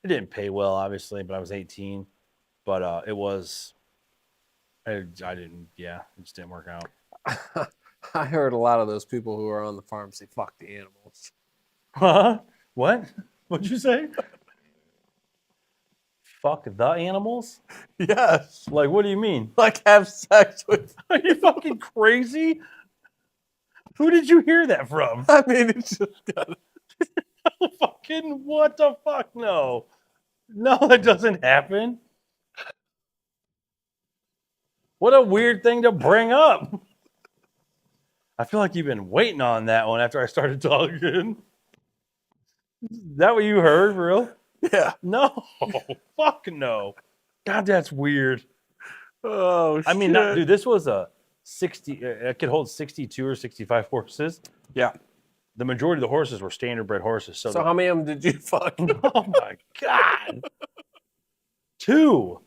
It didn't pay well, obviously, but I was 18. But it was. I didn't. Yeah, it just didn't work out. I heard a lot of those people who are on the farm say, fuck the animals. Huh? What? What'd you say? Fuck the animals? Yes. Like, what do you mean? Like, have sex with. Are you fucking crazy? Who did you hear that from? I mean, it's just. Fucking what the fuck? No. No, that doesn't happen. What a weird thing to bring up. I feel like you've been waiting on that one after I started talking. Is that what you heard, for real? Yeah. No. Fuck no. God, that's weird. Oh, shit. I mean, dude, this was a 60, it could hold 62 or 65 horses. Yeah. The majority of the horses were standard bred horses. So how many of them did you fuck? Oh my God. 2.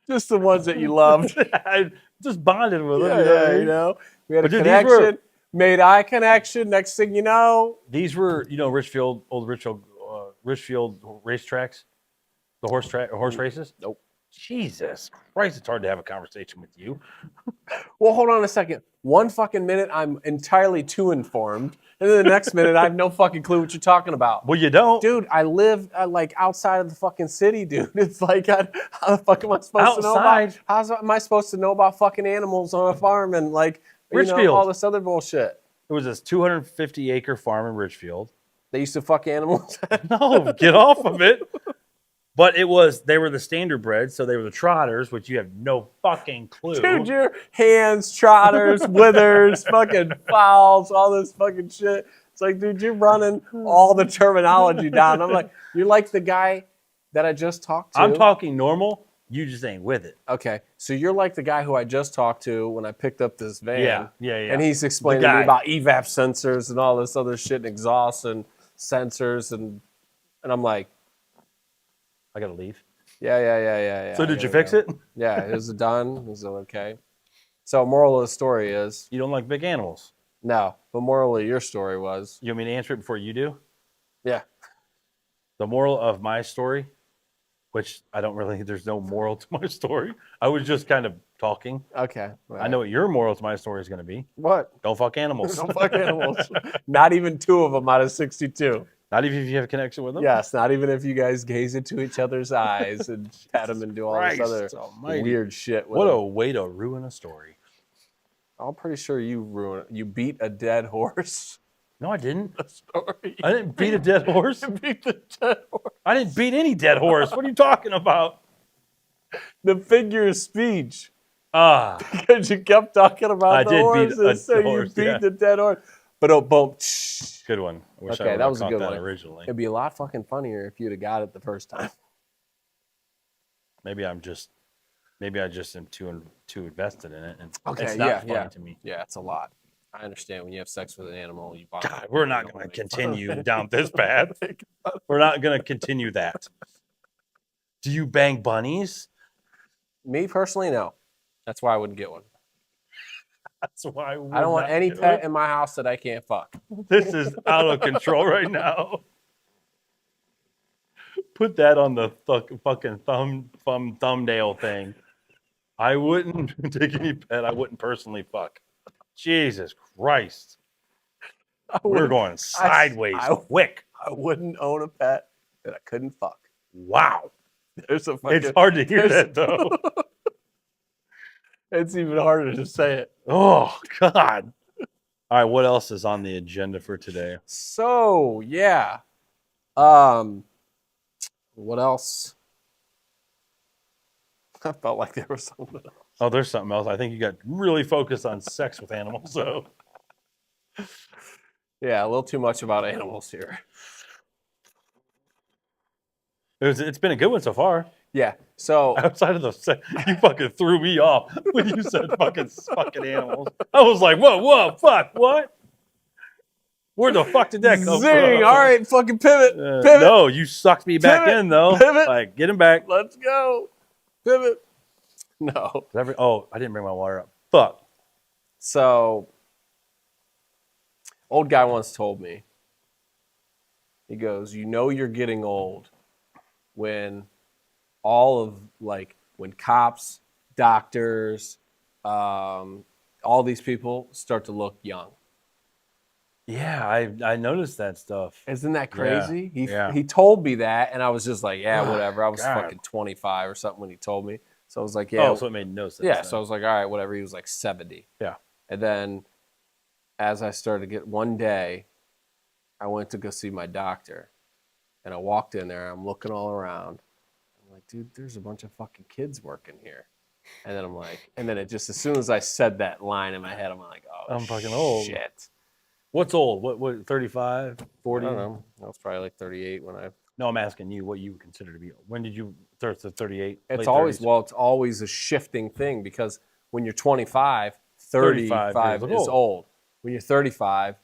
Just the ones that you loved. I just bonded with them. Yeah, you know. We had a But dude, connection, made eye connection. Next thing you know. These were, old Richfield racetracks, the horse races. Nope. Jesus Christ, it's hard to have a conversation with you. Well, hold on a second. One fucking minute, I'm entirely too informed. And then the next minute, I have no fucking clue what you're talking about. Well, you don't. Dude, I live like outside of the fucking city, dude. It's like, how the fuck am I supposed to know about? How am I supposed to know about fucking animals on a farm and like, all this other bullshit? It was this 250-acre farm in Richfield. They used to fuck animals? No, get off of it. But they were the standard bred, so they were the trotters, which you have no fucking clue. Dude, your hands, trotters, withers, fucking fowls, all this fucking shit. It's like, dude, you're running all the terminology down. I'm like, you're like the guy that I just talked to. I'm talking normal. You just ain't with it. Okay, so you're like the guy who I just talked to when I picked up this van. Yeah. And he's explaining to me about evap sensors and all this other shit and exhaust and sensors. And I'm like, I gotta leave. Yeah. So did you fix it? Yeah, is it done? Is it okay? So moral of the story is... You don't like big animals. No, but moral of your story was... You want me to answer it before you do? Yeah. The moral of my story, which there's no moral to my story. I was just kind of talking. Okay. Right. I know what your moral to my story is going to be. What? Don't fuck animals. Don't fuck animals. Not even 2 of them out of 62. Not even if you have a connection with them? Yes, not even if you guys gaze into each other's eyes and pet them and do all this other weird shit with What them. a way to ruin a story. I'm pretty sure you beat a dead horse. No, I didn't. A story. I didn't beat a dead horse. You beat the dead horse. I didn't beat any dead horse. What are you talking about? The figure of speech. Because you kept talking about the horse. Beat so you beat the dead horse. But boom. Good one. I wish okay, that was a good one. Originally. It'd be a lot fucking funnier if you'd have got it the first time. Maybe I just am too invested in it, and okay, it's not funny to me. Yeah, it's a lot. I understand when you have sex with an animal, you bond. God, we're not going to continue down this path. We're not going to continue that. Do you bang bunnies? Me personally, no. That's why I wouldn't get one. That's why I don't want any pet in my house that I can't fuck. This is out of control right now. Put that on the fucking thumbnail thing. I wouldn't take any pet I wouldn't personally fuck. Jesus Christ. We're going sideways quick. I wouldn't own a pet that I couldn't fuck. Wow. It's hard to hear that, though. It's even harder to say it. Oh God. All right, what else is on the agenda for today? So yeah. What else? I felt like there was something else. Oh, there's something else. I think you got really focused on sex with animals. So Yeah, a little too much about animals here. it's been a good one so far. Yeah. So Outside of the sex, you fucking threw me off when you said fucking animals. I was like, whoa, fuck, what? Where the fuck did that come zing. from? All right, fucking pivot. Pivot. No, you sucked me back Pivot. in though. Pivot. Like, get him back. Let's go. Pivot. No. I didn't bring my water up. Fuck. So, old guy once told me, he goes, you know you're getting old when when cops, doctors, all these people start to look young. Yeah, I noticed that stuff. Isn't that crazy? Yeah. He told me that, and I was just like, yeah, Oh, whatever. I was God. fucking 25 or something when he told me. So I was like, yeah. Oh, so it made no sense. Yeah, then. so I was like, all right, whatever. He was like 70. Yeah. And then as I started to get one day, I went to go see my doctor. And I walked in there, I'm looking all around. I'm like, dude, there's a bunch of fucking kids working here. And then I'm like, and then it just, as soon as I said that line in my head, I'm like, oh, I'm fucking old. Shit. What's old? What 35, 40? I don't know. I was probably like 38 when I. No, I'm asking you what you consider to be. When did you start to 38? It's late always 30s? it's always a shifting thing because when you're 25, 35 years is old. When you're 35,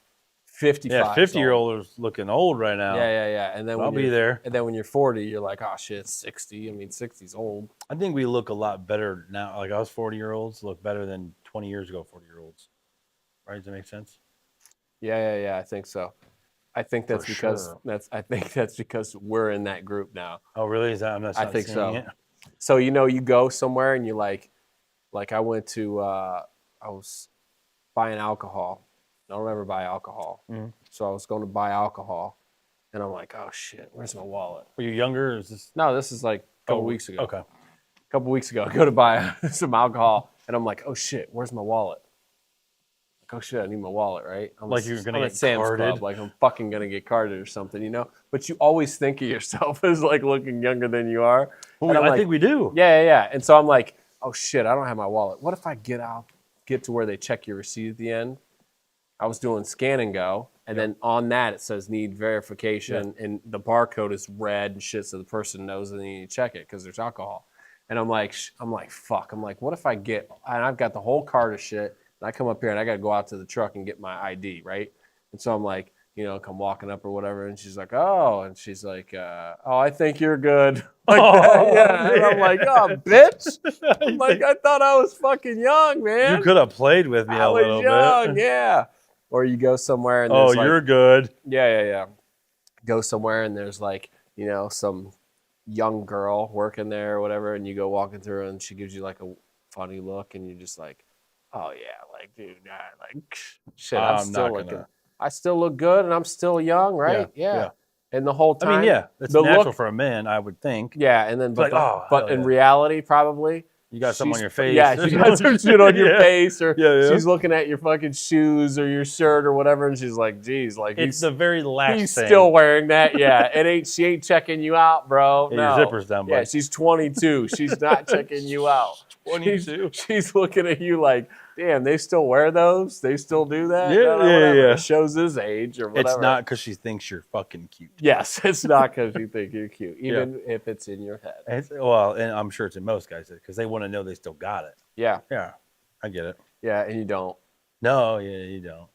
55. Yeah, 50-year-old is looking old right now. Yeah. And then I'll be there. And then when you're 40, you're like, oh shit, 60. I mean, 60's old. I think we look a lot better now. Like us 40-year-olds look better than 20 years ago 40-year-olds. Right? Does that make sense? Yeah. I think so. I think that's For because sure. I think that's because we're in that group now. Oh, really? Is that? I'm not I think seeing so. it. So you go somewhere and you like I went to I was buying alcohol. I don't ever buy alcohol. Mm-hmm. So I was going to buy alcohol, and I'm like, oh shit, where's my wallet? Were you younger? Or is this? No, this is like a couple weeks ago. Okay. A couple weeks ago, I go to buy some alcohol, and I'm like, oh shit, where's my wallet? Like, oh shit, I need my wallet, right? Like you're gonna I'm get at Sam's carded. Club, like I'm fucking gonna get carded or something, you know? But you always think of yourself as like looking younger than you are. Well, I think we do. Yeah. And so I'm like, oh shit, I don't have my wallet. What if I get to where they check your receipt at the end? I was doing scan and go, and then on that it says need verification, and the barcode is red and shit, so the person knows that they need to check it because there's alcohol. And I'm like, fuck. I'm like, what if I get? And I've got the whole cart of shit, and I come up here and I got to go out to the truck and get my ID, right? And so I'm like, come walking up or whatever, and she's like, oh, and she's like, oh, I think you're good. Like that. Yeah. And I'm like, oh, bitch. I'm like, I thought I was fucking young, man. You could have played with me I a was little young, bit. yeah. Or you go somewhere and Oh, there's you're good. yeah. Go somewhere and there's like, some young girl working there or whatever, and you go walking through and she gives you like a funny look, and you're just like, oh yeah, like dude, shit, I still look good and I'm still young, right? Yeah. And the whole time, I mean, yeah, it's natural for a man, I would think. Yeah, and then but in yeah. reality, probably. You got something on your face. Yeah, she got some shit on your face, or yeah. she's looking at your fucking shoes or your shirt or whatever, and she's like, geez, like it's the very last he's thing. still wearing that. Yeah, she ain't checking you out, bro. Yeah, no. your zipper's down, bud. Yeah, she's 22. She's not checking you out. 22. She's looking at you like, damn, they still wear those? They still do that? Yeah. It shows his age or whatever. It's not because she thinks you're fucking cute. Yes, it's not because you think you're cute, even if it's in your head. And I'm sure it's in most guys because they want to know they still got it. Yeah. Yeah, I get it. Yeah, and you don't. No, yeah, you don't.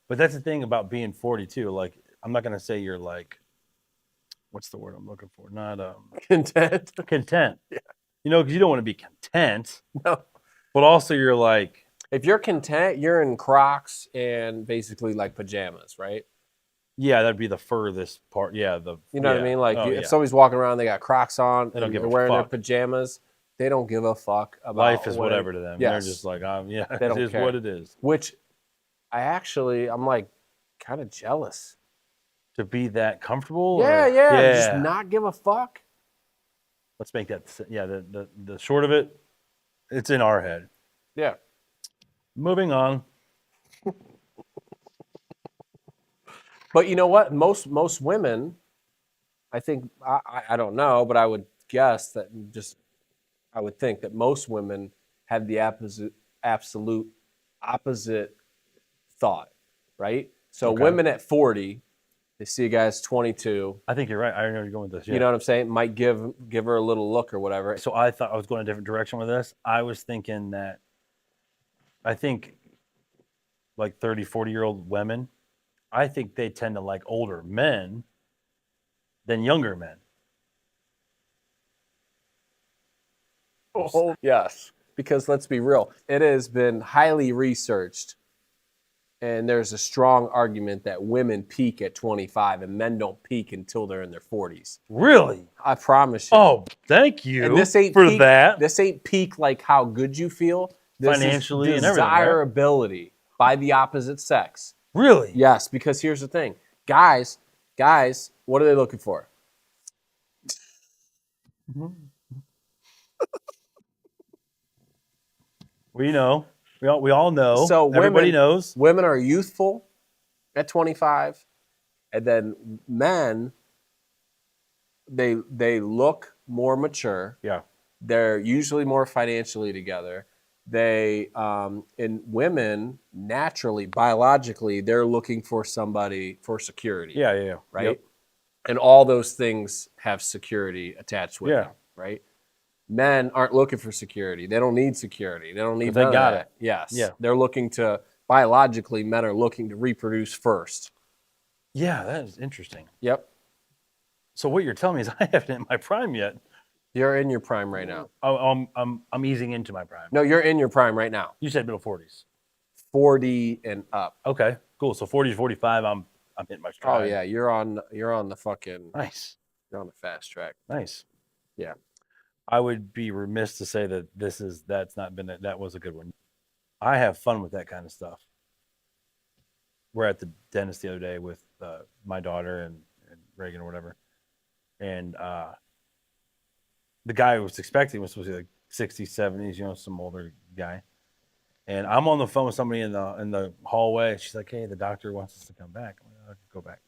But that's the thing about being 42. Like, I'm not gonna say you're like, what's the word I'm looking for? Not Content. Content. Yeah. Because you don't want to be content. No. But also, you're like, if you're content, you're in Crocs and basically like pajamas, right? Yeah, that'd be the furthest part. Yeah, you know what I mean? Like if yeah. somebody's walking around, they got Crocs on, They don't give they're a wearing fuck. their pajamas. They don't give a fuck about Life is whatever to them. Yes. They're just like, They it don't is care. what it is. Which I'm like kind of jealous. To be that comfortable? Yeah. Just not give a fuck. Let's make that. Yeah, the short of it, it's in our head. Yeah. Moving on. But you know what? Most women, I think I don't know, but I would guess that I would think that most women have the absolute opposite thought, right? So Okay. women at 40, they see a guy's 22. I think you're right. I know you're going with this. Yeah. You know what I'm saying? Might give her a little look or whatever. So I thought I was going a different direction with this. I was thinking that I think like 30, 40-year-old women, I think they tend to like older men than younger men. Oh, yes, because let's be real, it has been highly researched, and there's a strong argument that women peak at 25 and men don't peak until they're in their 40s. Really? I promise you. Oh, thank you And this ain't for peak, that. This ain't peak like how good you feel. This Financially is and everything, right? desirability by the opposite sex. Really? Yes, because here's the thing. Guys, what are they looking for? We know. We all know. So everybody knows. Women are youthful at 25, and then men, they look more mature. Yeah. They're usually more financially together. They and women naturally, biologically, they're looking for somebody for security. Yeah. Right. Yep. And all those things have security attached with Yeah. them. Right. Men aren't looking for security. They don't need security. They don't need. They none of got that. it. Yes. Yeah. They're looking to biologically. Men are looking to reproduce first. Yeah, that is interesting. Yep. So what you're telling me is I haven't hit my prime yet. You're in your prime right now. I'm easing into my prime. No, you're in your prime right now. You said middle 40s. 40 and up. Okay, cool. So 40 to 45, I'm hitting my stride. Oh yeah, you're on the fucking. Nice. You're on the fast track. Nice. Yeah. I would be remiss to say that that was a good one. I have fun with that kind of stuff. We're at the dentist the other day with my daughter and Reagan or whatever, and the guy I was expecting was supposed to be like 60s, 70s, some older guy. And I'm on the phone with somebody in the hallway. She's like, "Hey, the doctor wants us to come back." I'm like, "Okay, go back."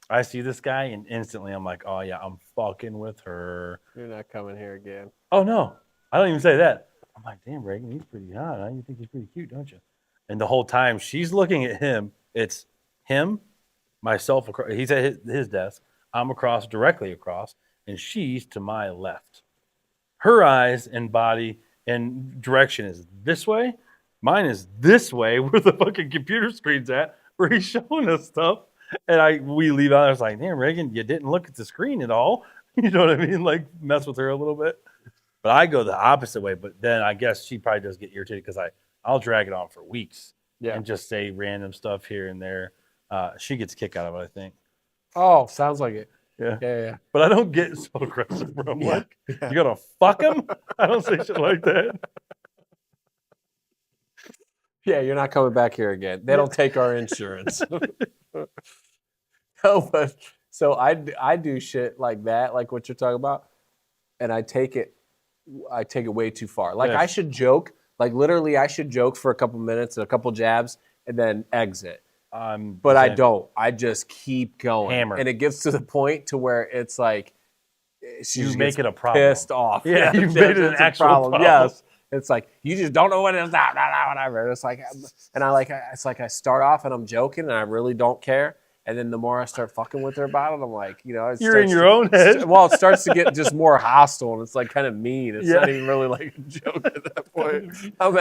I see this guy, and instantly I'm like, "Oh yeah, I'm fucking with her." You're not coming here again. Oh no, I don't even say that. I'm like, "Damn, Reagan, he's pretty hot. Huh? You think he's pretty cute, don't you?" And the whole time she's looking at him, it's him, myself. He's at his desk. I'm directly across, and she's to my left. Her eyes and body and direction is this way. Mine is this way, where the fucking computer screen's at, where he's showing us stuff. And we leave out. I was like, "Damn, Reagan, you didn't look at the screen at all." You know what I mean? Like mess with her a little bit. But I go the opposite way. But then I guess she probably does get irritated because I'll drag it on for weeks and just say random stuff here and there. She gets a kick out of it, I think. Oh, sounds like it. Yeah. Yeah. But I don't get so aggressive, bro. I'm like, Yeah. "You gotta fuck him?" I don't say shit like that. Yeah, you're not coming back here again. They don't take our insurance. No, but so I do shit like that, like what you're talking about, and I take it way too far. Like Yes. I should joke, like literally I should joke for a couple minutes, a couple jabs, and then exit. But I don't. I just keep going. Hammer. And it gets to the point to where it's like she You just make gets it a problem. pissed off. Yeah, you've made it an it's a actual problem. Yes. It's like you just don't know what it is, whatever. It's like, and it's like I start off and I'm joking and I really don't care, and then the more I start fucking with her about it, I'm like, You're in your own head. Well, it starts to get just more hostile, and it's like kind of mean. It's not even really like a joke at that point. I'm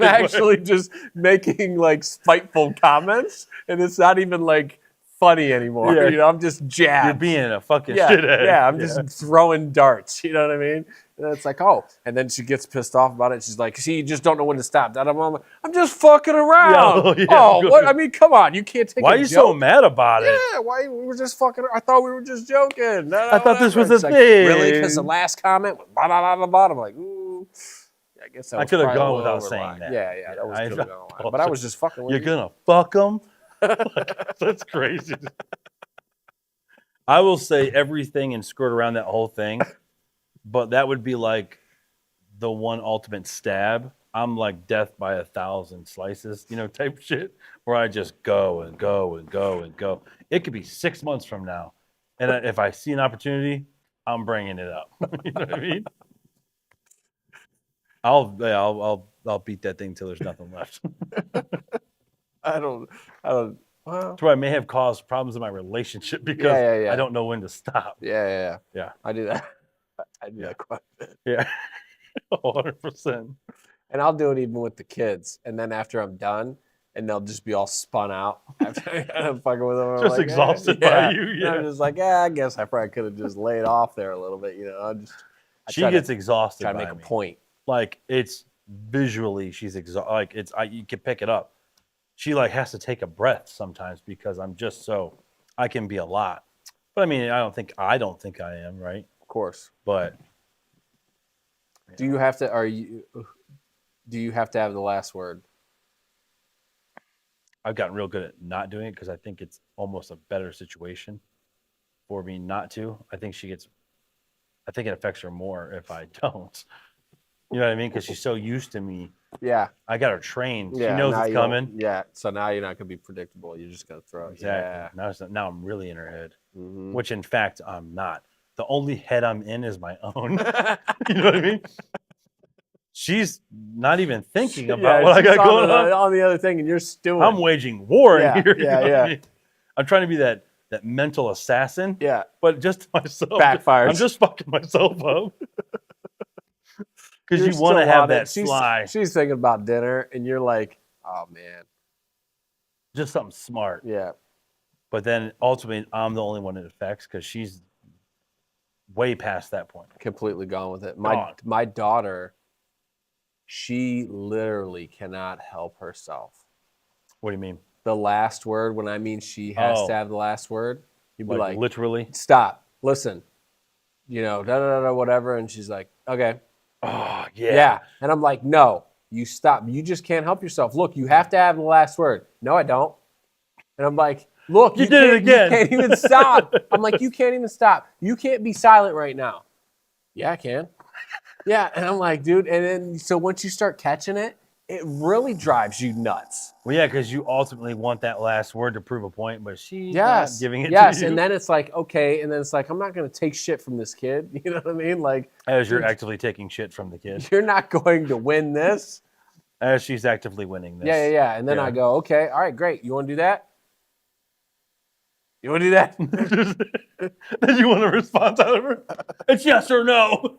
actually just making like spiteful comments, and it's not even like funny anymore. Yeah. I'm just jabbed. You're being a fucking shithead. Yeah, I'm just throwing darts. You know what I mean? And it's like, oh, and then she gets pissed off about it. She's like, "See, you just don't know when to stop." I'm just fucking around. What? I mean, come on, you can't take. Why are you so mad about it? Yeah, why we were just fucking? I thought we were just joking. I thought this was a thing. Really? Because the last comment was blah blah blah blah blah. I'm like, ooh. I guess I could have gone without saying that. Yeah, that was could have gone. But I was just fucking with you. You're gonna fuck them? That's crazy. I will say everything and skirt around that whole thing, but that would be like the one ultimate stab I'm like death by 1,000 slices, type shit, where I just go and go and go and go. It could be 6 months from now, and if I see an opportunity, I'm bringing it up. You know what I mean? I'll beat that thing till there's nothing left. I don't. Well, That's why I may have caused problems in my relationship because yeah. I don't know when to stop. Yeah. Yeah. I do that. I do that quite a bit. Yeah. 100%. And I'll do it even with the kids. And then after I'm done, and they'll just be all spun out after I'm fucking with them. I'm Just like, exhausted by you. And Yeah. I'm just like, I guess I probably could have just laid off there a little bit. She gets exhausted. Try to by make a me. point. Like it's visually, she's exhausted. Like you can pick it up. She like has to take a breath sometimes because I'm just I can be a lot. But I mean, I don't think I am, right? Of course. But do you have to have the last word? I've gotten real good at not doing it because I think it's almost a better situation for me not to. I think it affects her more if I don't. You know what I mean? Because she's so used to me. Yeah. I got her trained. Yeah, she knows it's coming. Yeah. So now you're not gonna be predictable. You're just gonna throw it. Exactly. Yeah. Now I'm really in her head, Mm-hmm. which in fact I'm not. The only head I'm in is my own. You know what I mean? She's not even thinking about what I got going on the other thing, and you're stewing. I'm waging war in here. Yeah. What I mean? I'm trying to be that mental assassin. Yeah. But just to myself. Backfires. I'm just fucking myself up. Because You're you want to still have on it. that sly. She's thinking about dinner, and you're like, oh man. Just something smart. Yeah. But then ultimately, I'm the only one it affects because she's way past that point. Completely gone with it. Gone. My daughter, she literally cannot help herself. What do you mean? The last word, when I mean she has to have the last word, you'd be like, literally? stop, listen, whatever. And she's like, okay. Oh, yeah. Yeah. And I'm like, no, you stop. You just can't help yourself. Look, you have to have the last word. No, I don't. And I'm like, look, you did it again. You can't even stop. I'm like, you can't even stop. You can't be silent right now. Yeah, I can. Yeah. And I'm like, dude. And then, so once you start catching it, it really drives you nuts. Well, yeah, because you ultimately want that last word to prove a point, but she's not giving it to you. Yes, and then it's like, okay, and then it's like, I'm not going to take shit from this kid. You know what I mean? Like, as you're actively taking shit from the kid. You're not going to win this. As she's actively winning this. Yeah. And then I go, okay, all right, great. You want to do that? You want to do that? Then you want a response out of her? It's yes or no.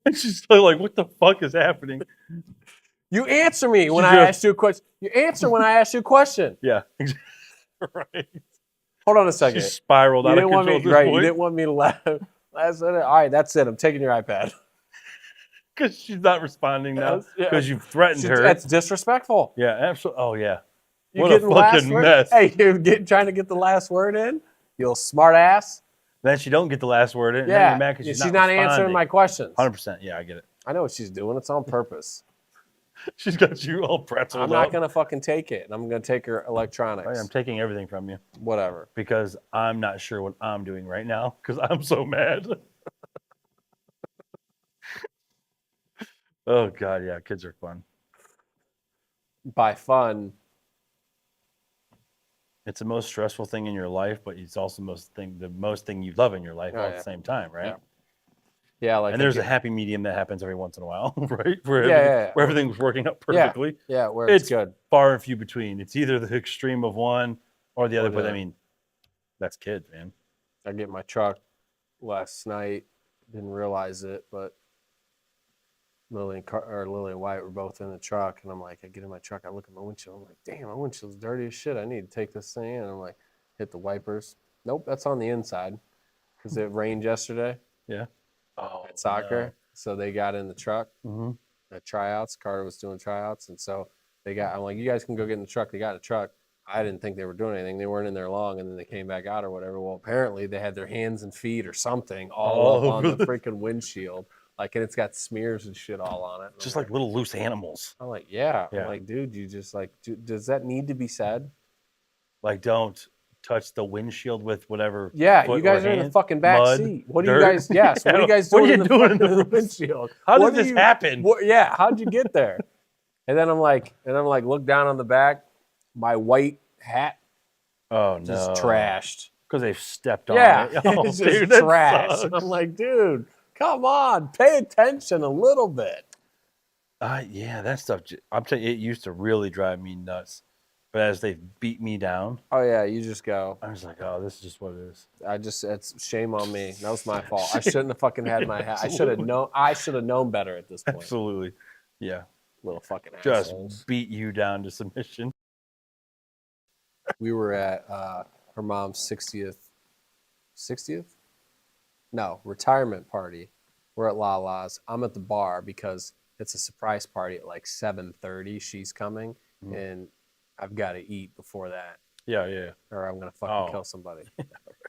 And she's still like, what the fuck is happening? You answer me when I ask you a question. You answer when I ask you a question. Yeah. Right. Hold on a second. She spiraled out of control at this point. You didn't want me to laugh. All right, that's it. I'm taking your iPad. Because she's not responding now. Because you've threatened her. That's disrespectful. Yeah, absolutely. Oh, yeah. You what a fucking mess. Hey, you're trying to get the last word in? You little smart ass. Then she don't get the last word in. And Yeah. then you're mad because she's not answering my questions. 100%. Yeah, I get it. I know what she's doing. It's on purpose. She's got you all pretzeled I'm not going to fucking take it. And I'm going to take her electronics. Right, I'm taking everything from you. Whatever. Because I'm not sure what I'm doing right now because I'm so mad. Oh, God, yeah. Kids are fun. By fun, it's the most stressful thing in your life, but it's also the most thing you love in your life all at the same time, right? Yeah, like, and there's a happy medium that happens every once in a while, right? Where everything's working out perfectly. Yeah, where it's good. Far and few between. It's either the extreme of one or the other. But I mean, that's kids, man. I get my truck last night. Didn't realize it, but Lily and Wyatt were both in the truck, and I'm like, I get in my truck, I look at my windshield, I'm like, damn, my windshield's dirty as shit. I need to take this thing in. I'm like, hit the wipers. Nope, that's on the inside because it rained yesterday. Yeah. At soccer, so they got in the truck at tryouts. Carter was doing tryouts, and so I'm like, you guys can go get in the truck. They got in the truck. I didn't think they were doing anything. They weren't in there long, and then they came back out or whatever. Well, apparently they had their hands and feet or something all up on the freaking windshield, like, and it's got smears and shit all on it. Just like little loose animals. I'm like, yeah. I'm like, dude, you just like, does that need to be said? Like, don't touch the windshield with whatever. Yeah, foot you guys or are in the hand, fucking back mud, seat. What do dirt. you guys? Yes. What are you guys What are doing? you in doing in the the windshield? How What did are this you- happen? Yeah. How'd you get there? And then I'm like, look down on the back. My white hat Oh just no! trashed. Because they've stepped on Yeah, it. Oh, it's dude, just that trash. sucks. I'm like, dude, come on, pay attention a little bit. Yeah, that stuff. I'm telling you, it used to really drive me nuts. But as they beat me down, Oh yeah, you just go. I was like, oh, this is just what it is. It's shame on me. That was my fault. I shouldn't have fucking had my hat. I should have known better at this point. Absolutely. Yeah. Little fucking Just assholes. beat you down to submission. We were at her mom's 60th retirement party. We're at Lala's. I'm at the bar because it's a surprise party at like 7:30. She's coming, and I've got to eat before that, Yeah. or I'm gonna fucking kill somebody.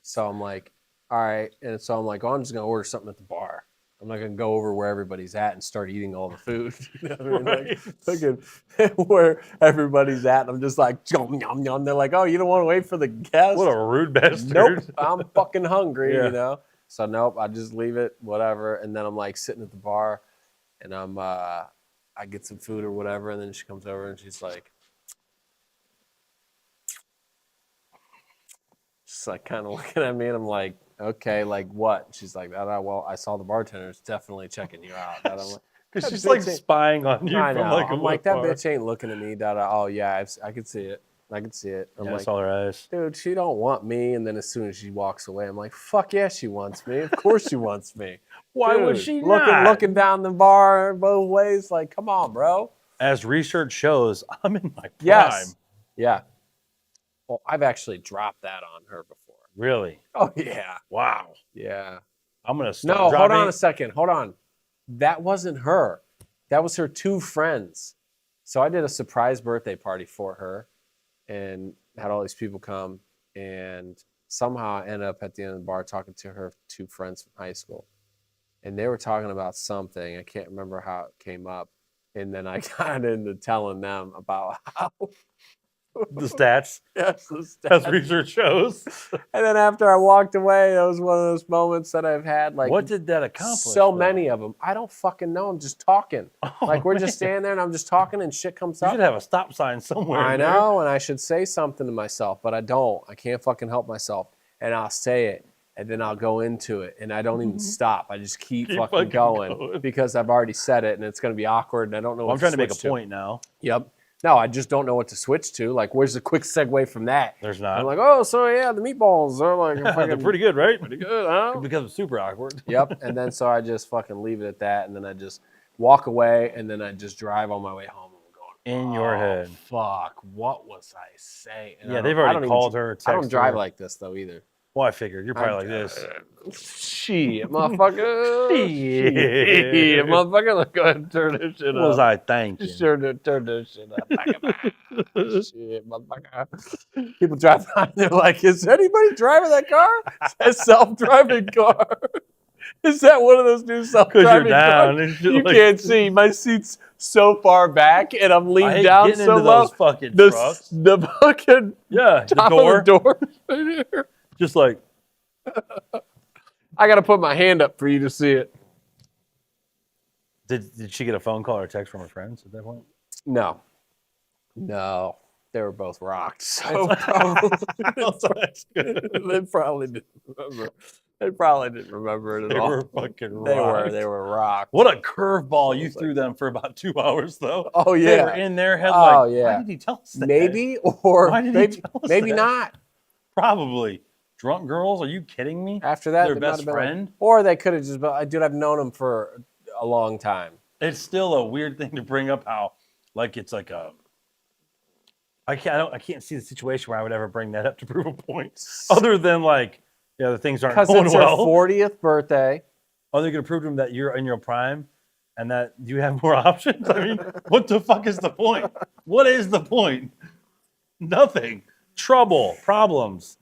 So I'm like, all right, and so I'm like, oh, I'm just gonna order something at the bar. I'm not gonna go over where everybody's at and start eating all the food. You know what I mean? Right. Like, look at where everybody's at. And I'm just like, yum, yum, yum. They're like, oh, you don't want to wait for the guests? What a rude bastard. Nope, I'm fucking hungry, Yeah. you know? So nope, I just leave it, whatever. And then I'm like sitting at the bar and I get some food or whatever. And then she comes over and she's like kind of looking at me and I'm like, okay, like what? She's like, well, I saw the bartender's definitely checking you out. And I'm like, Because that she's bitch like ain't- spying on you I from know. like a I'm like, that bar. bitch ain't looking at me. Oh yeah, I could see it. I could see it. I'm Yeah, like, that's all her eyes. dude, she don't want me. And then as soon as she walks away, I'm like, fuck yeah, she wants me. Of course she wants me. Why would Dude, she not? looking down the bar both ways, like, come on, bro. As research shows, I'm in my prime. Yes. Yeah. Well, I've actually dropped that on her before. Really? Oh yeah. Wow. Yeah. I'm gonna No, start hold dropping. on a second. Hold on. That wasn't her. That was her two friends. So I did a surprise birthday party for her and had all these people come. And somehow I ended up at the end of the bar talking to her two friends from high school. And they were talking about something. I can't remember how it came up. And then I got into telling them about how The stats, yes, the as stats. research shows. And then after I walked away, that was one of those moments that I've had. Like, What did that accomplish? so though? many of them. I don't fucking know. I'm just talking. Oh, Like we're just man. standing there and I'm just talking and shit comes You up. should have a stop sign somewhere. I in there. know, and I should say something to myself, but I don't. I can't fucking help myself. And I'll say it, and then I'll go into it, and I don't even stop. I just keep fucking fucking going, going. because I've already said it, and it's gonna be awkward, and I don't know. Well, what I'm trying to make a switch point now. Yep. No, I just don't know what to switch to. Like, where's the quick segue from that? There's not. I'm like, oh, so yeah, the meatballs are like They're fucking pretty good, right? pretty good, huh? Because it's super awkward. Yep. And then so I just fucking leave it at that, and then I just walk away, and then I just drive on my way home. And I'm going, In your "Oh, head. Fuck, what was I saying? And Yeah, I they've don't- I already don't called even, her. I don't texted drive her. like this though either. Well, I figured you're probably like this. Shit, motherfucker. Shit. Shit, motherfucker. Let's go ahead and turn this shit What was up. I thinking? Sure to turn this shit up. Shit, motherfucker. People drive by and they're like, is anybody driving that car? It's a self-driving car. Is that one of those new Because self-driving you're down. cars? and shit You like- can't see. My seat's so far back and I'm I leaned hate down getting so into low. those fucking The, trucks. the fucking Yeah, the top door. of the door right here. Just like, I got to put my hand up for you to see it. did she get a phone call or text from her friends at that point? No. They were both rocked. So probably, That's good. they probably didn't remember. They probably didn't remember it at They all. were fucking They rocked. were rocked. What a curveball you Sounds threw them for about 2 hours, though. Oh They were yeah. in their head like, Oh, yeah. why did he tell us that? Maybe or Why did he maybe tell us maybe that? not. Probably. Drunk girls? Are you kidding me? After that, Their they might best have been like- friend? or they could have just been, dude, I've known him for a long time. It's still a weird thing to bring up how, like, it's like a... I can't see the situation where I would ever bring that up to prove a point. Other than, like, yeah, the things aren't Because going it's her well. 40th birthday. Are they going to prove to them that you're in your prime and that you have more options? I mean, what the fuck is the point? What is the point? Nothing. Trouble. Problems.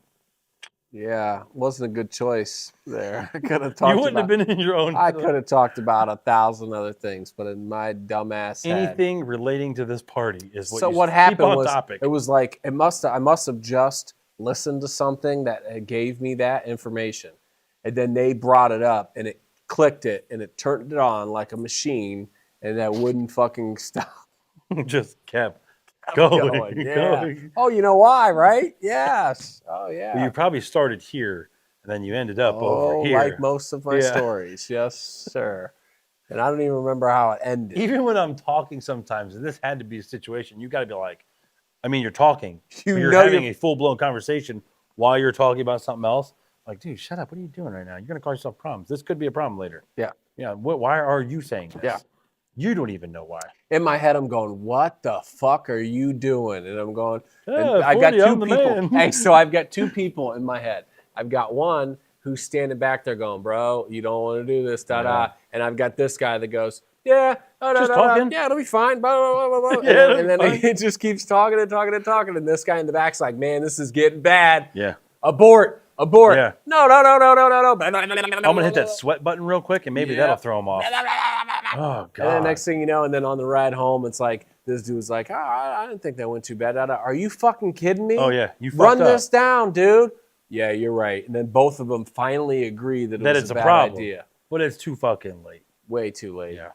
Yeah, wasn't a good choice there. I could have talked You wouldn't have been in your own... I could have talked about 1,000 other things, but in my dumbass head. Anything relating to this party is what So you what keep happened on was topic. it was like I must have just listened to something that gave me that information, and then they brought it up, and it clicked it, and it turned it on like a machine, and that wouldn't fucking stop. Just kept going. Yeah. Going. Oh, you know why, right? Yes. Oh, yeah. Well, you probably started here, and then you ended up over here. Like most of my stories. Yes, sir. And I don't even remember how it ended. Even when I'm talking sometimes, and this had to be a situation, you got to be like, I mean, you're talking. You're having a full-blown conversation while you're talking about something else. Like, dude, shut up. What are you doing right now? You're going to cause yourself problems. This could be a problem later. Yeah. Yeah. Why are you saying this? Yeah. You don't even know why. In my head, I'm going, what the fuck are you doing? And I'm going, Yeah, I got 2 I'm the people. man. Hey, so I've got 2 people in my head. I've got one who's standing back there going, bro, you don't want to do this, da-da. And I've got this guy that goes, yeah, just talking. Yeah, it'll be fine. Blah, blah, blah, blah. Yeah, and then he just keeps talking and talking and talking. And this guy in the back's like, man, this is getting bad. Yeah. Abort. Yeah. No. I'm going to hit that sweat button real quick, and maybe that'll throw him off. Oh, God. And then next thing you know, and then on the ride home, it's like, this dude's like, oh, I didn't think that went too bad. Are you fucking kidding me? Oh, yeah. You Run fucked up. this down, dude. Yeah, you're right. And then both of them finally agree that That was it's a a bad problem. idea. But it's too fucking late. Way too late. Yeah.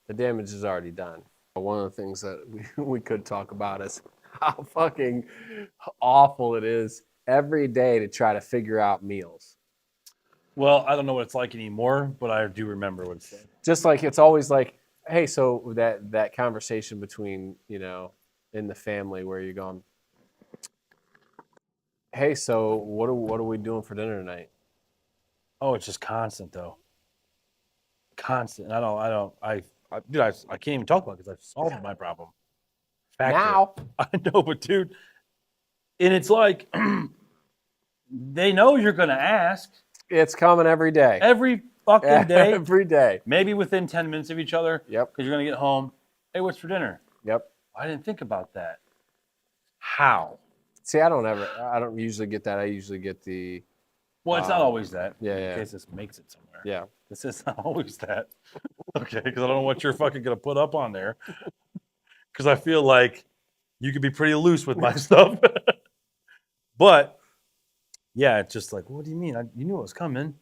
The damage is already done. One of the things that we could talk about is how fucking awful it is every day to try to figure out meals. Well, I don't know what it's like anymore, but I do remember what it's like. Just like it's always like, hey, so that conversation between, you know, in the family where you're going, hey, so what are we doing for dinner tonight? Oh, it's just constant though. Constant. I can't even talk about it because I've solved my problem. Now. I know, but dude, and it's like they know you're gonna ask. It's coming every day. Every fucking day. Every day. Maybe within 10 minutes of each other. Yep. Because you're gonna get home. Hey, what's for dinner? Yep. I didn't think about that. How? See, I don't usually get that. I usually get the. Well, it's not always that. Yeah. In case this makes it somewhere. Yeah. This is not always that. Okay, because I don't know what you're fucking gonna put up on there. Because I feel like you could be pretty loose with my stuff. But yeah, it's just like, what do you mean? You knew it was coming.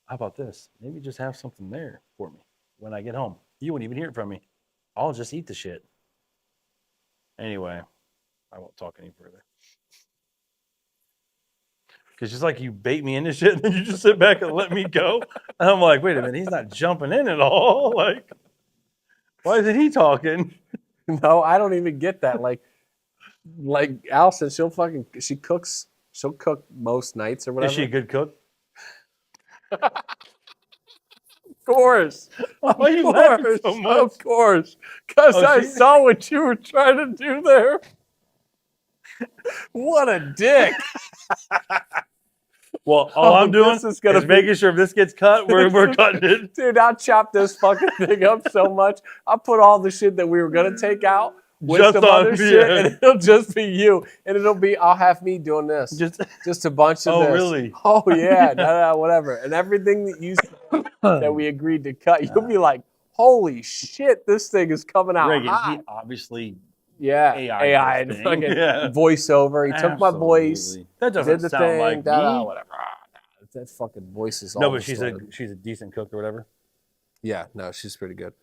How about this? Maybe just have something there for me when I get home. You wouldn't even hear it from me. I'll just eat the shit. Anyway, I won't talk any further. Because just like you bait me into shit and then you just sit back and let me go. And I'm like, wait a minute, he's not jumping in at all. Like, why isn't he talking? No, I don't even get that. Like Allison, she'll cook most nights or whatever. Is she a good cook? Of course. Why are you laughing so much? Of course. Because Oh, I she- saw what you were trying to do there. What a dick. Well, all I'm doing this is gonna be- making sure if this gets cut, we're cutting it. Dude, I'll chop this fucking thing up so much. I'll put all the shit that we were going to take out with Just some on other me, shit, yeah. and it'll just be you. And I'll have me doing this. Just a bunch of Oh, this. really? Oh, yeah. No, whatever. And everything that you said that we agreed to cut, you'll be like, holy shit, this thing is coming out Reagan, hot. he obviously Yeah, AI and this thing. fucking Yeah. voiceover. He took my voice, Absolutely. That did doesn't the sound thing, like me. whatever. That fucking voice is all No, but distorted. she's a decent cook or whatever. Yeah, no, she's pretty good.